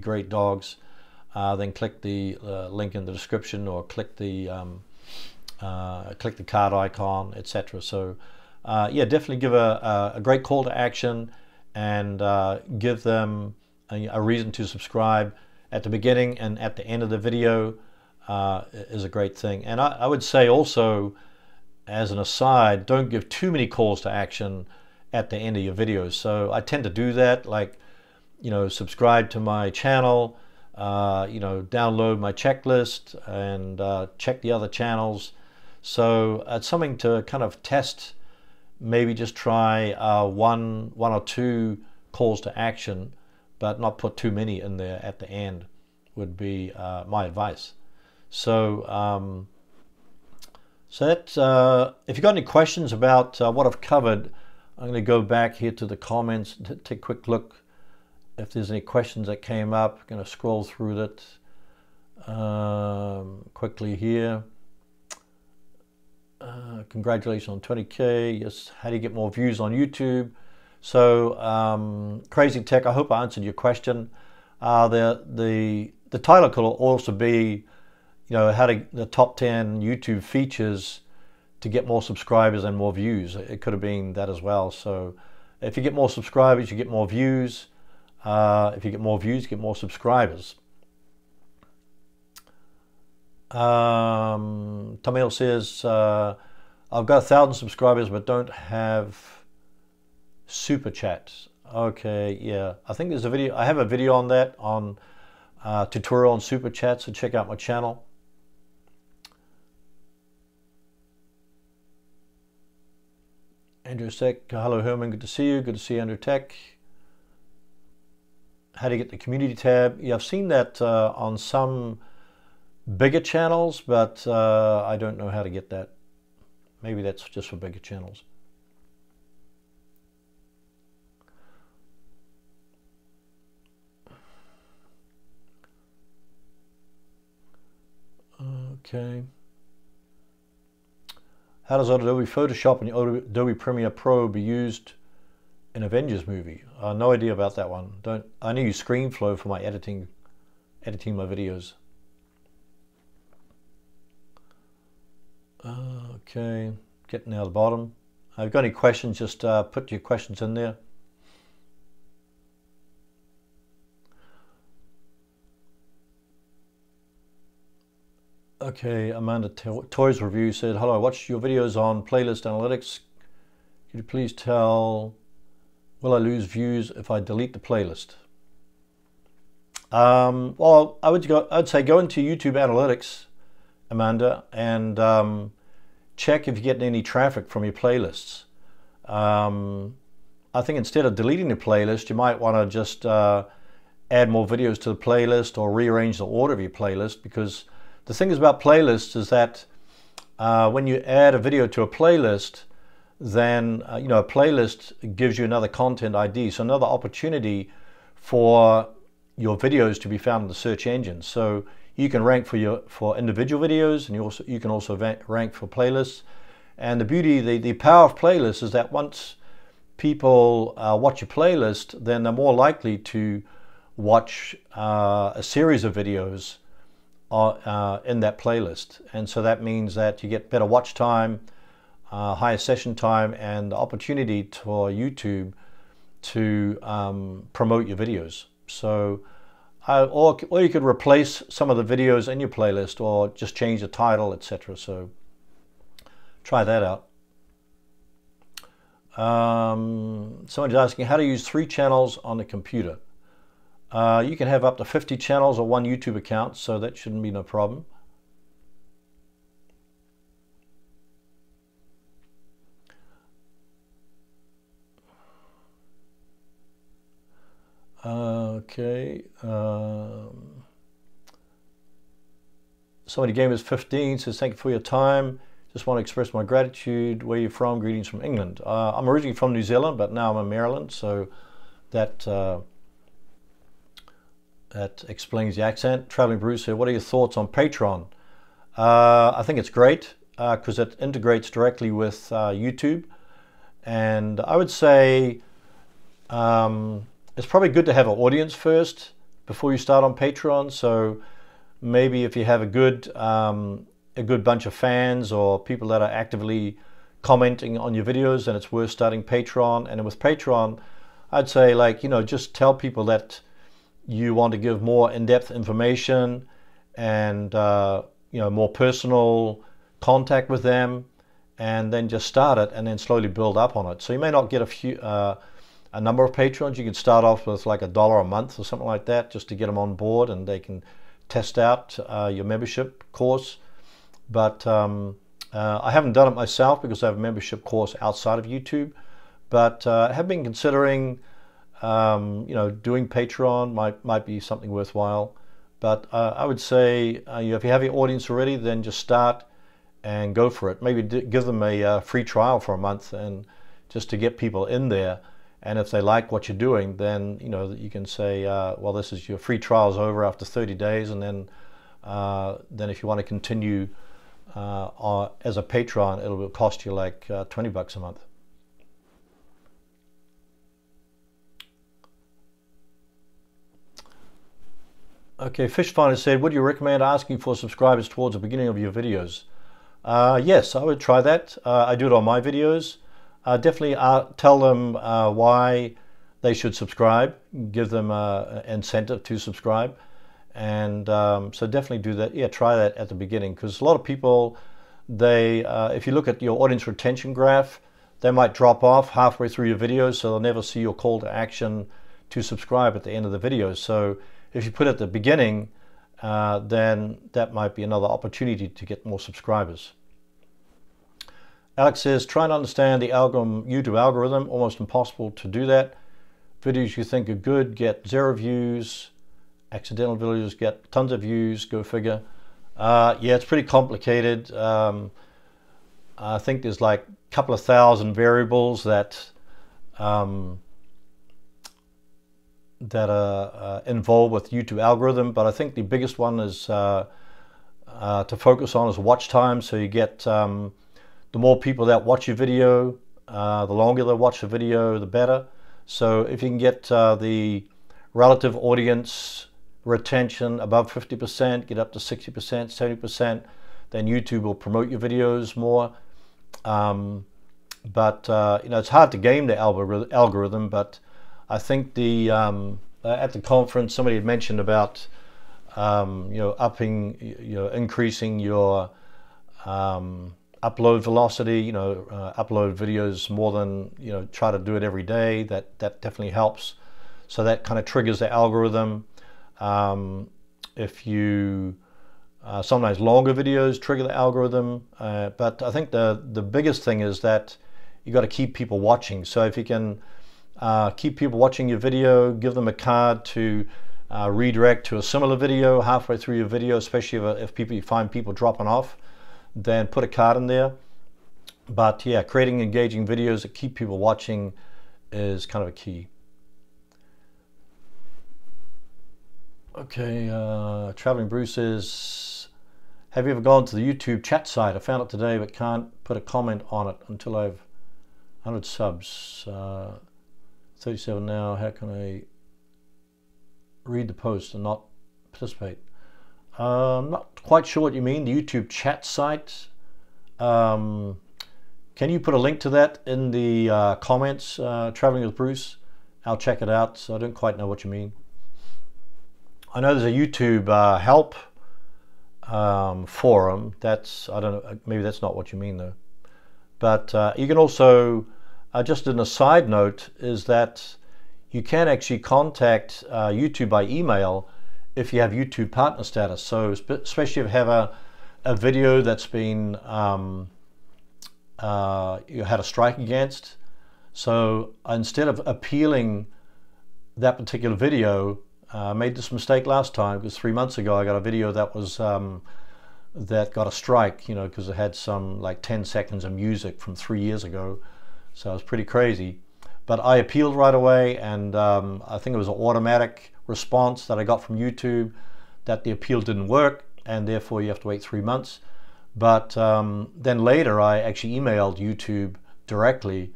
great dogs. Then click the link in the description, or click the card icon, etc. So yeah, definitely give a great call to action, and give them a reason to subscribe at the beginning and at the end of the video is a great thing. And I would say also, as an aside, don't give too many calls to action at the end of your videos. So I tend to do that, like, you know, subscribe to my channel, you know, download my checklist, and check the other channels. So it's something to kind of test. Maybe just try one or two calls to action, but not put too many in there at the end, would be my advice. So that if you've got any questions about what I've covered, I'm going to go back here to the comments, take a quick look if there's any questions that came up. I'm going to scroll through that quickly here. Congratulations on 20K. Yes, how do you get more views on YouTube? So Crazy Tech, I hope I answered your question. The title could also be, you know, the top 10 YouTube features to get more subscribers and more views. It could have been that as well. So if you get more subscribers, you get more views. If you get more views, you get more subscribers. Tamil says, I've got 1,000 subscribers but don't have super chats. Okay, yeah, I think there's a video. I have a video on that, on tutorial on super chats, so check out my channel. Andrew Tech, hello Herman, good to see you. Good to see Andrew Tech. How do you get the community tab? Yeah, I've seen that on some bigger channels, but I don't know how to get that. Maybe that's just for bigger channels. Okay. How does Adobe Photoshop and Adobe Premiere Pro be used in Avengers movie? No idea about that one. I only use ScreenFlow for my editing my videos. Okay, getting now to the bottom. If you've got any questions, just put your questions in there. Okay, Amanda Toys Review said, hello, I watched your videos on playlist analytics. Could you please tell, will I lose views if I delete the playlist? Well, I'd say go into YouTube Analytics, Amanda, and check if you're getting any traffic from your playlists. I think instead of deleting the playlist, you might want to just add more videos to the playlist or rearrange the order of your playlist, because the thing is about playlists is that when you add a video to a playlist, then a playlist gives you another content ID, so another opportunity for your videos to be found in the search engine. So you can rank for individual videos, and you can also rank for playlists. And the beauty, the power of playlists is that once people watch your playlist, then they're more likely to watch a series of videos in that playlist. And so that means that you get better watch time, higher session time, and the opportunity for YouTube to promote your videos. So or you could replace some of the videos in your playlist, or just change the title, etc. So try that out. Someone's asking how to use 3 channels on the computer. You can have up to 50 channels or 1 YouTube account, so that shouldn't be no problem. Okay. Somebody Game is 15 says, thank you for your time. Just want to express my gratitude. Where are you from? Greetings from England. I'm originally from New Zealand, but now I'm in Maryland, so that explains the accent. Traveling Bruce here, what are your thoughts on Patreon? I think it's great because it integrates directly with YouTube, and I would say it's probably good to have an audience first before you start on Patreon. So maybe if you have a good bunch of fans or people that are actively commenting on your videos, then it's worth starting Patreon. And with Patreon, I'd say, like, just tell people that you want to give more in-depth information and more personal contact with them, and then just start it and then slowly build up on it. So you may not get a number of patrons. You can start off with like $1 a month or something like that, just to get them on board and they can test out your membership course. But I haven't done it myself because I have a membership course outside of YouTube, but I have been considering doing Patreon. Might be something worthwhile. But I would say if you have your audience already, then just start and go for it. Maybe give them a free trial for a month, and just to get people in there. And if they like what you're doing, then you can say, well, this is your free trial's over after 30 days, and then if you want to continue as a patron, it will cost you like $20 a month. Okay, Fish Finder said, would you recommend asking for subscribers towards the beginning of your videos? Yes, I would try that. I do it on my videos. Definitely tell them why they should subscribe, give them an incentive to subscribe. And so definitely do that. Yeah, try that at the beginning, because a lot of people, if you look at your audience retention graph, they might drop off halfway through your videos, so they'll never see your call to action to subscribe at the end of the video. So if you put it at the beginning, then that might be another opportunity to get more subscribers. Alex says, try and understand the YouTube algorithm. Almost impossible to do that. Videos you think are good get 0 views. Accidental videos get tons of views. Go figure. Yeah, it's pretty complicated. I think there's like a couple of thousand variables that that are involved with YouTube algorithm, but I think the biggest one is to focus on is watch time. So you get the more people that watch your video, the longer they watch the video, the better. So if you can get the relative audience retention above 50%, get up to 60%, 70%, then YouTube will promote your videos more. But you know, it's hard to game the algorithm, but I think the at the conference somebody had mentioned about you know, increasing your upload velocity. You know, upload videos more than, you know, try to do it every day. That definitely helps. So that kind of triggers the algorithm. If you sometimes longer videos trigger the algorithm, but I think the biggest thing is that you got to keep people watching. So if you can keep people watching your video, give them a card to redirect to a similar video halfway through your video, especially if you find people dropping off, then put a card in there. But yeah, creating engaging videos that keep people watching is kind of a key. Okay, Traveling Bruce says, have you ever gone to the YouTube chat site? I found it today but can't put a comment on it until I've 100 subs. 37 now. How can I read the post and not participate? I'm not quite sure what you mean, the YouTube chat site. Can you put a link to that in the comments, Traveling with Bruce? I'll check it out. So I don't quite know what you mean. I know there's a YouTube help forum. That's, I don't know, maybe that's not what you mean though. But you can also, just an aside note, is that you can actually contact YouTube by email if you have YouTube partner status. So especially if you have a video that's been you had a strike against. So instead of appealing that particular video, I made this mistake last time because 3 months ago I got a video that was that got a strike, you know, because it had some like 10 seconds of music from 3 years ago. So it was pretty crazy. But I appealed right away, and I think it was an automatic response that I got from YouTube that the appeal didn't work, and therefore you have to wait 3 months. But then later I actually emailed YouTube directly,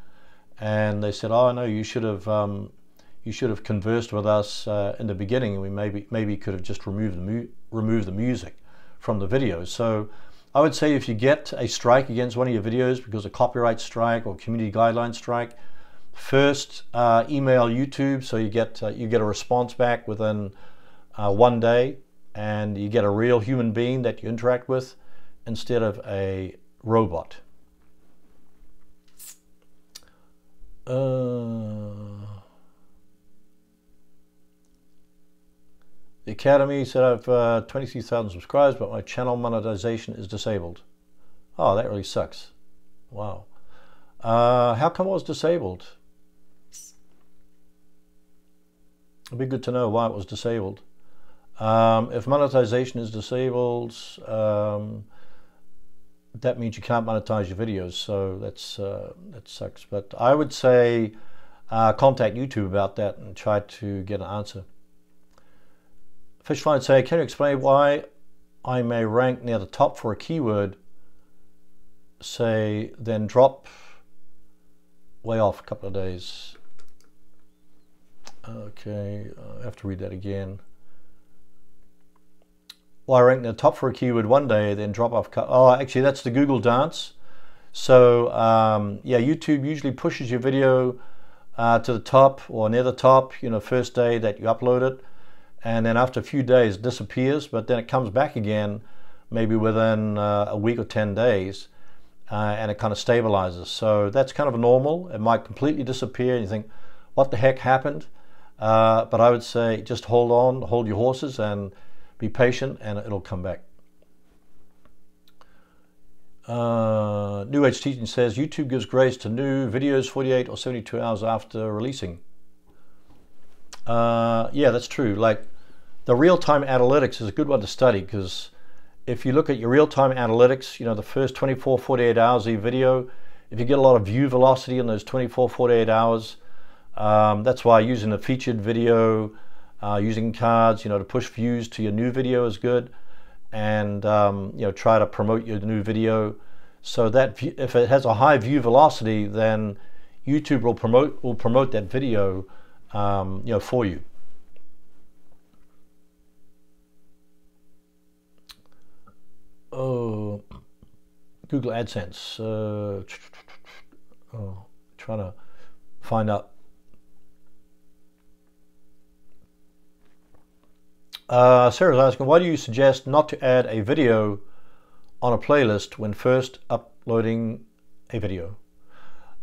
and they said, oh no, you should have conversed with us in the beginning, and we maybe could have just removed the music from the video. So I would say if you get a strike against one of your videos because of copyright strike or community guideline strike, first email YouTube so you get a response back within 1 day, and you get a real human being that you interact with instead of a robot. The Academy said I've 23,000 subscribers, but my channel monetization is disabled. Oh, that really sucks. Wow. How come it was disabled? It'd be good to know why it was disabled. If monetization is disabled, that means you can't monetize your videos. So that sucks. But I would say contact YouTube about that and try to get an answer. Fishfly say, can you explain why I may rank near the top for a keyword, say, then drop way off a couple of days? Okay, I have to read that again. Why I rank near the top for a keyword one day, then drop off. Oh, actually, that's the Google dance. So, yeah, YouTube usually pushes your video to the top or near the top, you know, first day that you upload it. And then after a few days it disappears, but then it comes back again maybe within a week or 10 days, and it kind of stabilizes. So that's kind of normal. It might completely disappear and you think, what the heck happened? But I would say just hold on, hold your horses and be patient, and it'll come back. New Age Teaching says YouTube gives grace to new videos 48 or 72 hours after releasing. Yeah, that's true. Like the real-time analytics is a good one to study, because if you look at your real-time analytics, you know, the first 24, 48 hours of your video, if you get a lot of view velocity in those 24, 48 hours, that's why using a featured video, using cards, you know, to push views to your new video is good. And you know, try to promote your new video so that if it has a high view velocity, then YouTube will promote that video, you know, for you. Oh, Google AdSense. Trying to find out. Sarah's asking, why do you suggest not to add a video on a playlist when first uploading a video?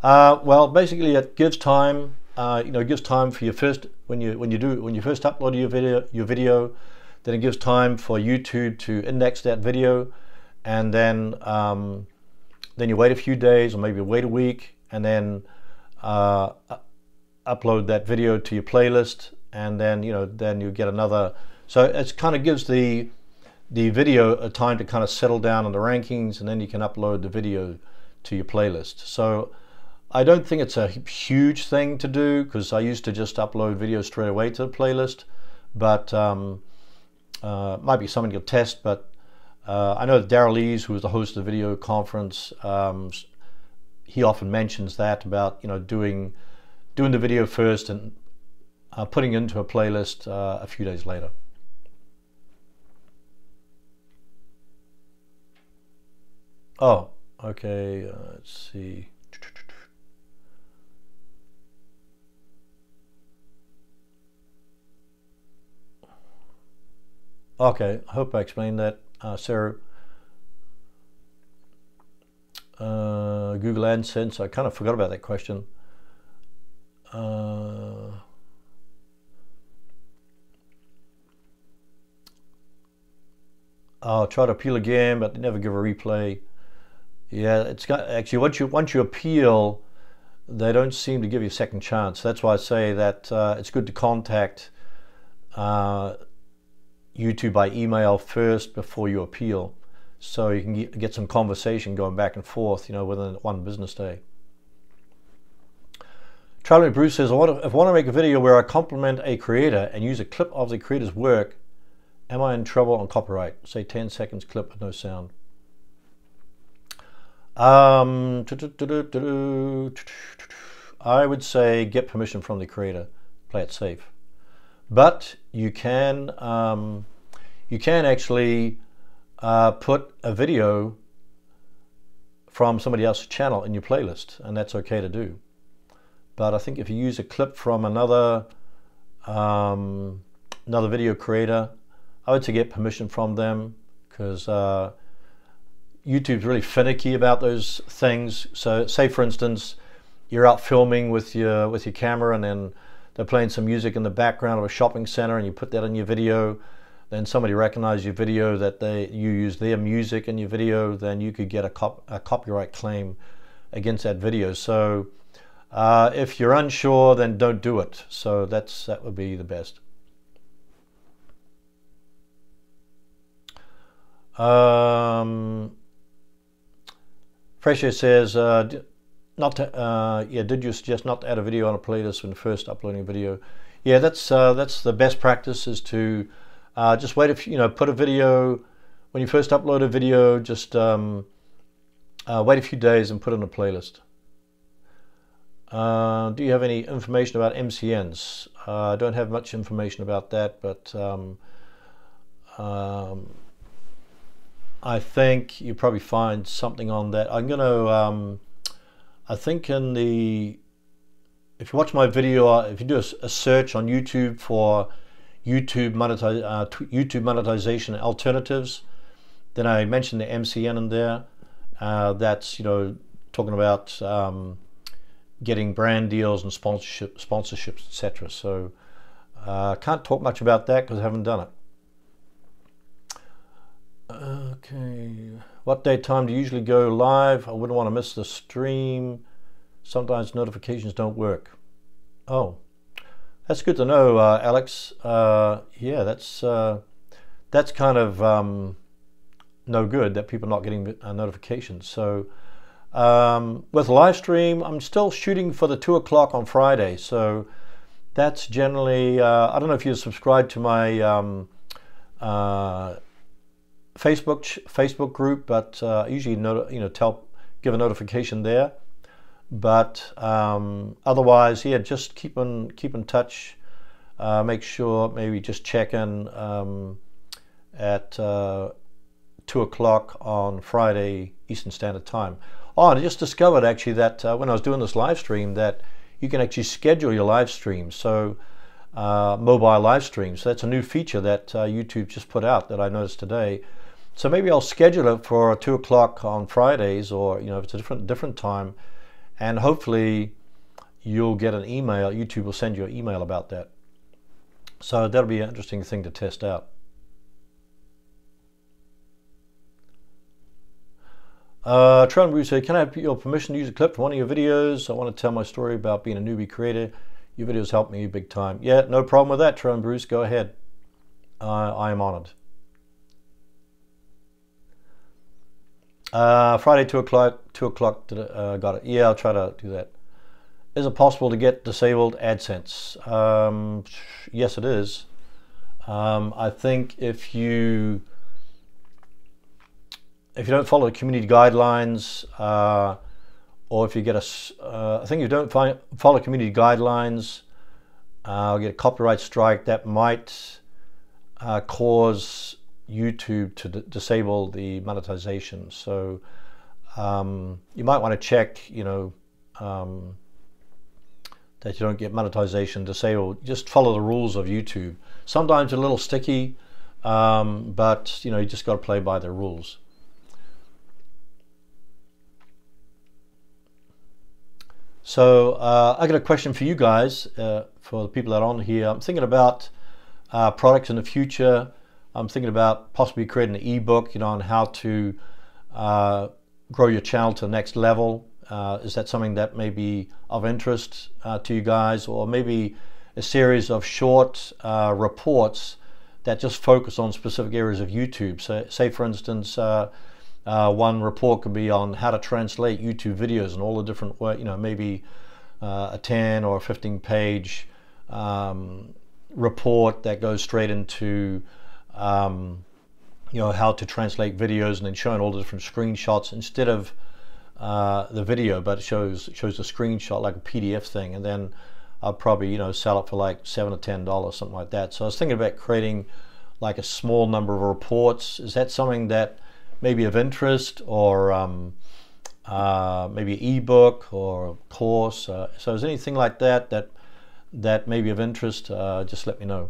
Well, basically, it gives time. You know, it gives time for your first when you first upload your video. Then it gives time for YouTube to index that video, and then you wait a few days or maybe wait a week, and then upload that video to your playlist, and then you get another. So it kind of gives the video a time to kind of settle down in the rankings, and then you can upload the video to your playlist. So I don't think it's a huge thing to do, because I used to just upload videos straight away to the playlist, but might be something you'll test. But I know that Daryl Lees, who was the host of the video conference, he often mentions that about, you know, doing the video first and putting it into a playlist a few days later. Oh, okay, let's see. Okay, I hope I explained that, Sarah. Google AdSense, I kind of forgot about that question. I'll try to appeal again, but they never give a replay. Yeah, it's got, actually, once you appeal, they don't seem to give you a second chance. That's why I say that it's good to contact YouTube by email first before you appeal, so you can get some conversation going back and forth, you know, within one business day. Traveling Bruce says, if I want to make a video where I compliment a creator and use a clip of the creator's work, am I in trouble on copyright? Say 10 seconds clip with no sound. I would say get permission from the creator, play it safe. But you can actually put a video from somebody else's channel in your playlist, and that's okay to do. But I think if you use a clip from another video creator, I would say get permission from them, because YouTube's really finicky about those things. So say, for instance, you're out filming with your camera, and then they're playing some music in the background of a shopping center, and you put that in your video, then somebody recognizes your video that you use their music in your video, then you could get a copyright claim against that video. So if you're unsure, then don't do it. So that would be the best. Fresher says, did you suggest not to add a video on a playlist when first uploading a video? Yeah, that's the best practice, is to just wait put a video, when you first upload a video, just wait a few days and put it in a playlist. Do you have any information about MCNs? I don't have much information about that, but I think you probably find something on that. I'm going to, I think if you watch my video, if you do a search on YouTube for YouTube monetization alternatives, then I mentioned the MCN in there. That's, talking about getting brand deals and sponsorships, etc. So I can't talk much about that because I haven't done it. Okay, what date time do you usually go live? I wouldn't want to miss the stream. Sometimes notifications don't work. Oh, that's good to know, Alex. Yeah, that's kind of no good, that people are not getting notifications. So with live stream, I'm still shooting for the 2 o'clock on Friday. So that's generally, I don't know if you subscribe to my Facebook group, but I usually give a notification there. But otherwise, yeah, just keep in touch. Make sure maybe just check in at 2 o'clock on Friday Eastern Standard Time. Oh, and I just discovered actually that when I was doing this live stream, that you can actually schedule your live streams. So mobile live streams. So that's a new feature that YouTube just put out that I noticed today. So maybe I'll schedule it for 2 o'clock on Fridays, or if it's a different time, and hopefully you'll get an email. YouTube will send you an email about that. So that'll be an interesting thing to test out. Trent Bruce said, can I have your permission to use a clip from one of your videos? I want to tell my story about being a newbie creator. Your videos helped me big time. Yeah, no problem with that, Trent Bruce. Go ahead. I am honored. Friday 2 o'clock. Got it. Yeah, I'll try to do that. Is it possible to get disabled AdSense? Yes, it is. I think if you don't follow the community guidelines, or if you get I think if you don't follow community guidelines, or get a copyright strike, that might cause YouTube to disable the monetization. So you might want to check, that you don't get monetization disabled. Just follow the rules of YouTube. Sometimes it's a little sticky, but you just got to play by the rules. So I got a question for you guys, for the people that are on here. I'm thinking about products in the future. I'm thinking about possibly creating an ebook, on how to grow your channel to the next level. Is that something that may be of interest to you guys, or maybe a series of short reports that just focus on specific areas of YouTube? So, say for instance, one report could be on how to translate YouTube videos and all the different ways, maybe a 10 or a 15-page report that goes straight into how to translate videos, and then showing all the different screenshots instead of the video, but it shows a screenshot like a PDF thing, and then I'll probably sell it for like $7 or $10, something like that. So I was thinking about creating like a small number of reports. Is that something that may be of interest, or maybe an ebook or a course? So is anything like that may be of interest? Just let me know.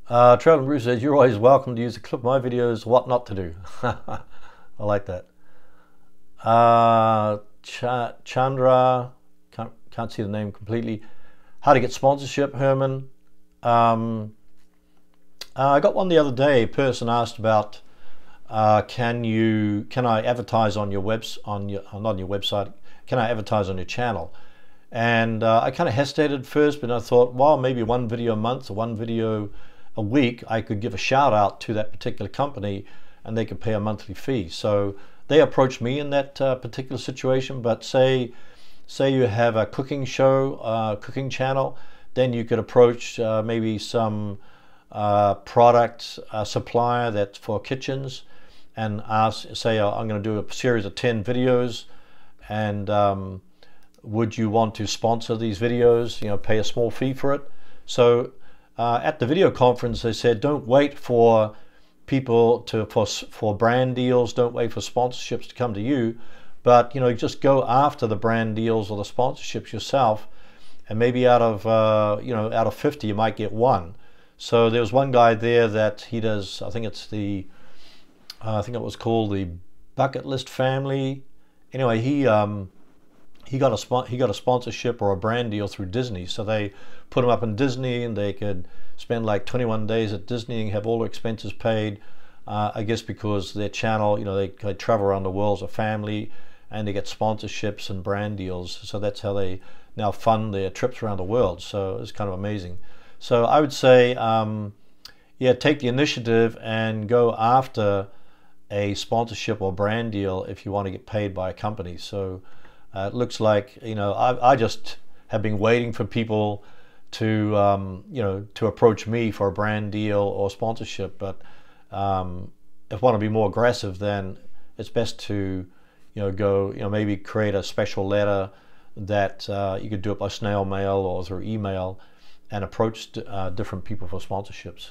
Trevor Bruce says, you're always welcome to use a clip of my videos, what not to do. I like that. Chandra, can't see the name completely. How to get sponsorship, Herman. I got one the other day. A person asked about, can I advertise on your not on your website, can I advertise on your channel? And I kind of hesitated first, but I thought, well, maybe one video a month or one video a week, I could give a shout out to that particular company and they could pay a monthly fee. So they approached me in that particular situation. But say you have a cooking show, cooking channel, then you could approach maybe some product supplier that's for kitchens, and say I'm going to do a series of 10 videos, and would you want to sponsor these videos, pay a small fee for it. So at the video conference, they said, don't wait for people for brand deals, don't wait for sponsorships to come to you, but just go after the brand deals or the sponsorships yourself, and maybe out of 50 you might get one. So there was one guy there that he does, I think it was called the Bucket List Family. Anyway, he got a sponsorship or a brand deal through Disney. So they put him up in Disney, and they could spend like 21 days at Disney and have all their expenses paid. I guess because their channel, they travel around the world as a family, and they get sponsorships and brand deals. So that's how they now fund their trips around the world. So it's kind of amazing. So I would say, yeah, take the initiative and go after a sponsorship or brand deal if you want to get paid by a company. So it looks like, you know, I just have been waiting for people to, you know, to approach me for a brand deal or sponsorship. But if I want to be more aggressive, then it's best to, you know, go, you know, maybe create a special letter that you could do it by snail mail or through email and approach different people for sponsorships.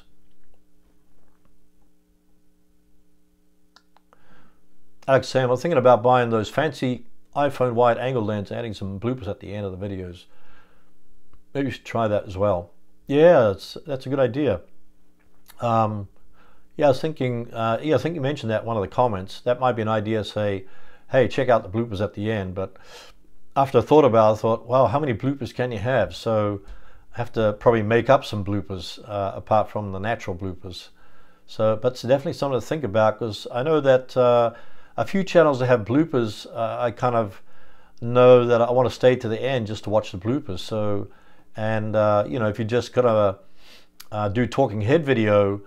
Alex saying, I'm thinking about buying those fancy iPhone wide angle lens, adding some bloopers at the end of the videos. Maybe you should try that as well. Yeah, that's a good idea. Yeah, I was thinking, yeah, I think you mentioned that in one of the comments. That might be an idea, say, hey, check out the bloopers at the end. But after I thought about it, I thought, wow, how many bloopers can you have? So I have to probably make up some bloopers apart from the natural bloopers. So, but it's definitely something to think about, because I know that a few channels that have bloopers, I kind of know that I want to stay to the end just to watch the bloopers. So, and you know, if you just kind of do talking head video,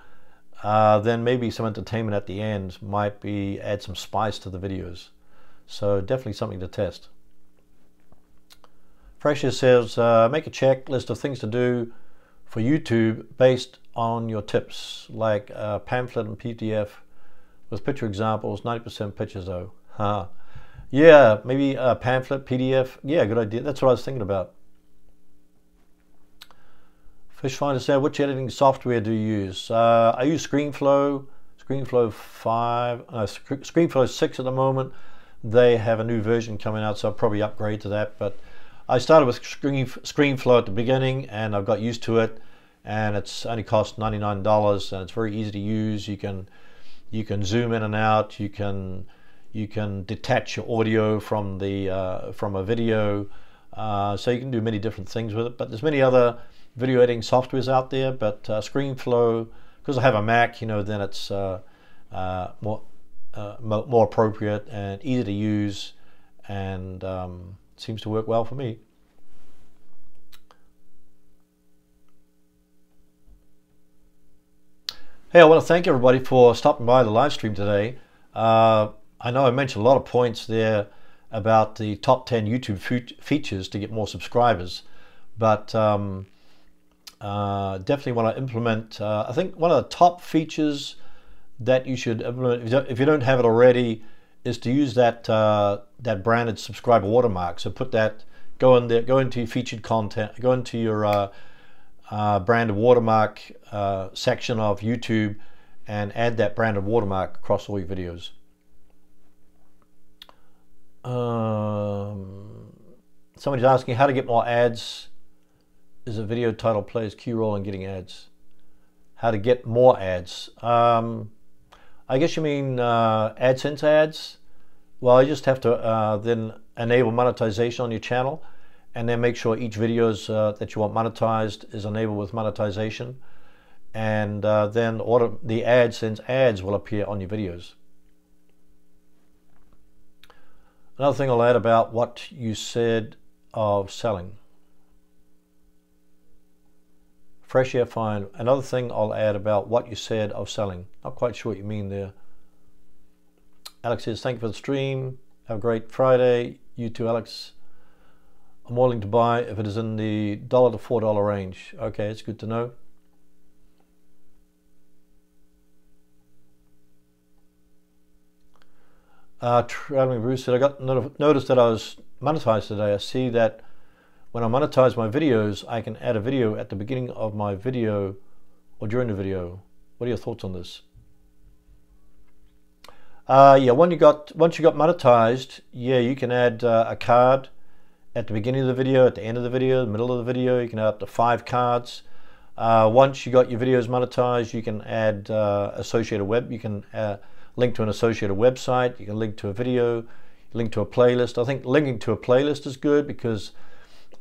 then maybe some entertainment at the end might be add some spice to the videos. So definitely something to test. Freshia says, make a checklist of things to do for YouTube based on your tips, like pamphlet and PDF with picture examples, 90% pictures though. Yeah, maybe a pamphlet, PDF. Yeah, good idea. That's what I was thinking about. Fishfinder said, which editing software do you use? I use ScreenFlow 5, ScreenFlow 6 at the moment. They have a new version coming out, so I'll probably upgrade to that. But I started with ScreenFlow at the beginning, and I've got used to it, and it's only cost $99, and it's very easy to use. You can zoom in and out. You can detach your audio from the from a video, so you can do many different things with it. But there's many other video editing softwares out there, but ScreenFlow, because I have a Mac, you know, then it's more appropriate and easy to use, and seems to work well for me. Hey, I want to thank everybody for stopping by the live stream today. I know I mentioned a lot of points there about the top 10 YouTube features to get more subscribers, but definitely want to implement, I think one of the top features that you should implement, if you don't have it already, is to use that that branded subscriber watermark. So put that, go in there, go into your featured content, go into your branded watermark section of YouTube and add that branded watermark across all your videos. Somebody's asking how to get more ads. Is a video title plays key role in getting ads? How to get more ads? I guess you mean AdSense ads. Well, you just have to then enable monetization on your channel, and then make sure each video that you want monetized is enabled with monetization, and then the AdSense ads will appear on your videos. Another thing I'll add about what you said of selling. Fresh air fine. Another thing I'll add about what you said of selling. Not quite sure what you mean there. Alex says, thank you for the stream. Have a great Friday. You too, Alex. I'm willing to buy if it is in the $1 to $4 range. Okay, it's good to know. Traveling Bruce said, I got noticed that I was monetized today. I see that when I monetize my videos, I can add a video at the beginning of my video or during the video. What are your thoughts on this? Yeah, once you got monetized, yeah, you can add a card at the beginning of the video, at the end of the video, the middle of the video. You can add up to 5 cards. Once you got your videos monetized, you can add associated web. You can link to an associated website. You can link to a video, link to a playlist. I think linking to a playlist is good because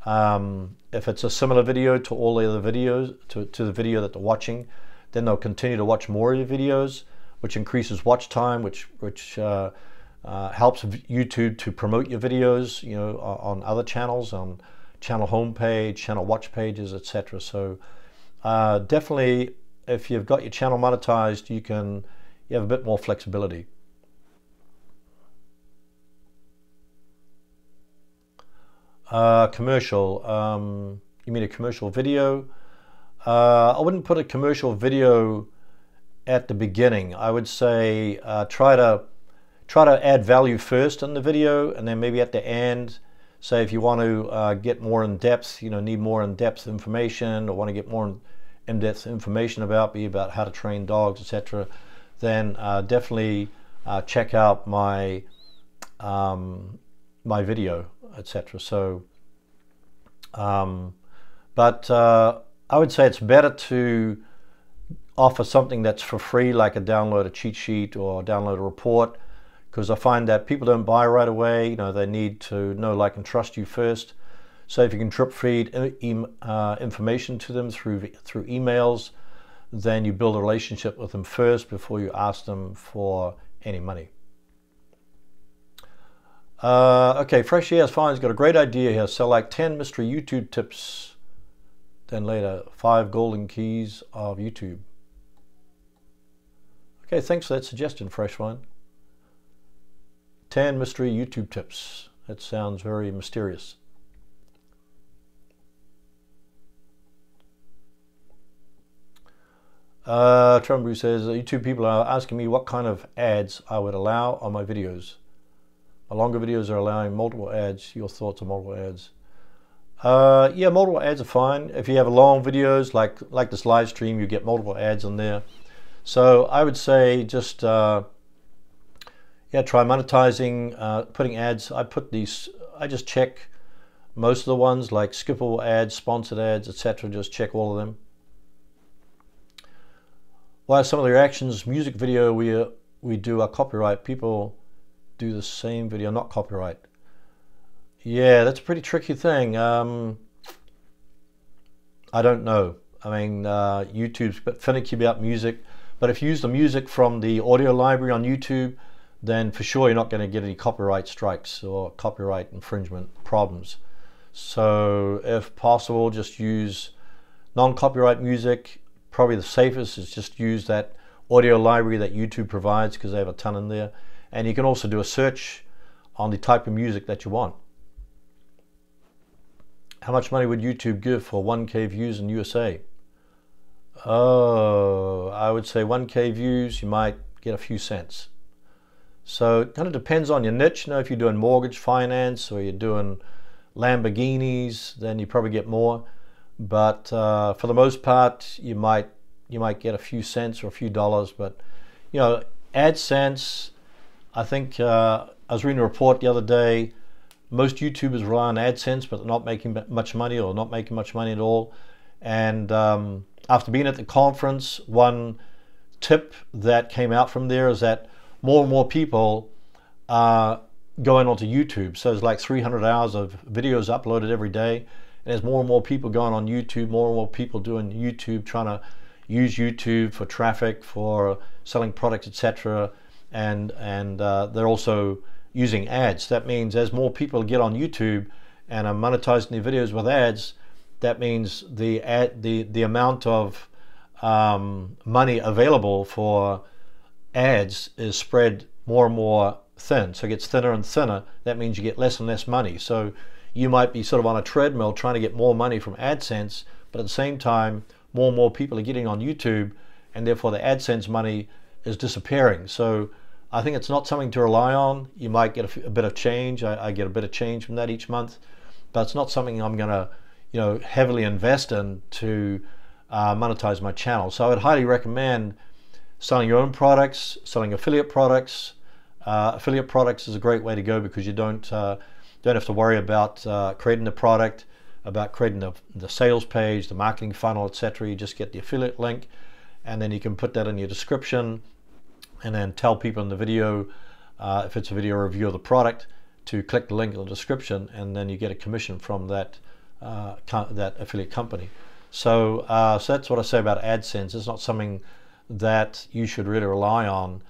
if it's a similar video to all the other videos, to the video that they're watching, then they'll continue to watch more of your videos, which increases watch time, which helps YouTube to promote your videos, you know, on other channels, on channel homepage, channel watch pages, etc. So definitely if you've got your channel monetized, you have a bit more flexibility. Commercial, you mean a commercial video? I wouldn't put a commercial video at the beginning. I would say try to add value first in the video, and then maybe at the end, say if you want to get more in depth, need more in depth information, or want to get more in depth information about how to train dogs, etc., then definitely check out my my video, etc. So but I would say it's better to offer something that's for free, like download a cheat sheet or download a report, because I find that people don't buy right away. They need to know, like, and trust you first. So if you can drip feed information to them through emails, then you build a relationship with them first before you ask them for any money. Okay, Fresh Air's Fine's got a great idea here. Sell like 10 mystery YouTube tips, then later 5 golden keys of YouTube. Okay, thanks for that suggestion, Fresh Fine. 10 mystery YouTube tips. That sounds very mysterious. Trumbu says, YouTube people are asking me what kind of ads I would allow on my videos. My longer videos are allowing multiple ads. Your thoughts on multiple ads? Yeah, multiple ads are fine. If you have long videos like this live stream, you get multiple ads in there. So I would say just yeah, try monetizing, putting ads. I just check most of the ones, like skippable ads, sponsored ads, etc. Just check all of them. Why are some of the reactions music video we do are copyright? People do the same video, not copyright. Yeah, that's a pretty tricky thing. I don't know. I mean, YouTube's a bit finicky about music, but if you use the music from the audio library on YouTube, then for sure you're not going to get any copyright strikes or copyright infringement problems. So if possible, just use non-copyright music. Probably the safest is just use that audio library that YouTube provides, because they have a ton in there. And you can also do a search on the type of music that you want. How much money would YouTube give for 1K views in USA? Oh, I would say 1K views, you might get a few cents. So it kind of depends on your niche. If you're doing mortgage finance or you're doing Lamborghinis, then you probably get more. But for the most part, you might get a few cents or a few dollars. But AdSense, I think I was reading a report the other day. Most YouTubers rely on AdSense, but they're not making much money, or not making much money at all. And after being at the conference, one tip that came out from there is that more and more people are going onto YouTube. So there's like 300 hours of videos uploaded every day. And there's more and more people going on YouTube, more and more people doing YouTube, trying to use YouTube for traffic, for selling products, etc. And they're also using ads. That means as more people get on YouTube and are monetizing their videos with ads, that means the amount of money available for ads is spread more and more thin. So it gets thinner and thinner. That means you get less and less money. So you might be sort of on a treadmill trying to get more money from AdSense, but at the same time, more and more people are getting on YouTube, and therefore the AdSense money is disappearing. So I think it's not something to rely on. You might get a bit of change. I get a bit of change from that each month, but it's not something I'm going to, heavily invest in to monetize my channel. So I would highly recommend selling your own products, selling affiliate products. Affiliate products is a great way to go, because you don't have to worry about creating the product, about creating the sales page, the marketing funnel, etc. You just get the affiliate link, and then you can put that in your description, and then tell people in the video, if it's a video review of the product, to click the link in the description, and then you get a commission from that affiliate company. So, so that's what I say about AdSense. It's not something that you should really rely on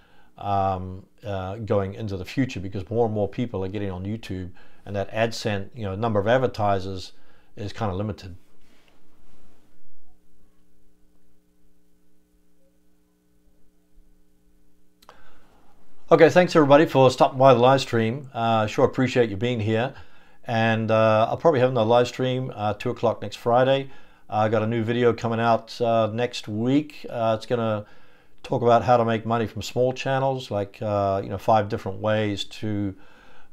going into the future, because more and more people are getting on YouTube, and that AdSense, number of advertisers is kind of limited. Okay, thanks everybody for stopping by the live stream. Sure appreciate you being here. And I'll probably have another live stream 2 o'clock next Friday. I got a new video coming out next week. It's going to talk about how to make money from small channels, like 5 different ways to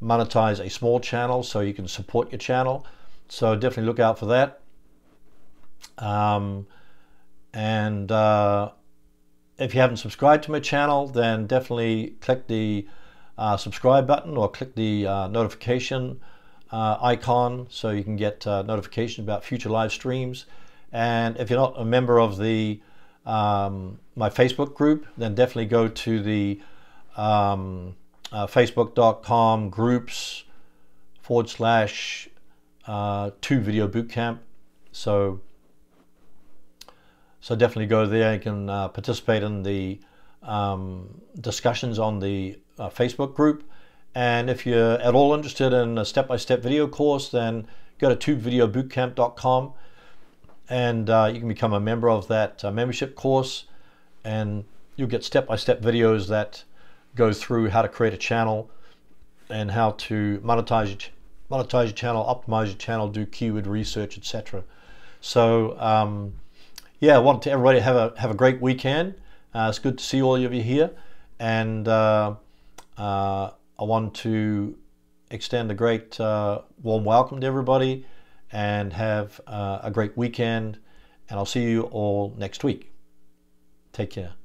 monetize a small channel so you can support your channel. So definitely look out for that. If you haven't subscribed to my channel, then definitely click the subscribe button or click the notification icon so you can get notifications about future live streams. And if you're not a member of the my Facebook group, then definitely go to the facebook.com groups/2video bootcamp. So definitely go there. You can participate in the discussions on the Facebook group. And if you're at all interested in a step-by-step video course, then go to 2videobootcamp.com and you can become a member of that membership course, and you'll get step-by-step videos that go through how to create a channel and how to monetize your channel, optimize your channel, do keyword research, etc. So yeah, I want everybody to have a great weekend. It's good to see all of you here, and I want to extend a great warm welcome to everybody, and have a great weekend, and I'll see you all next week. Take care.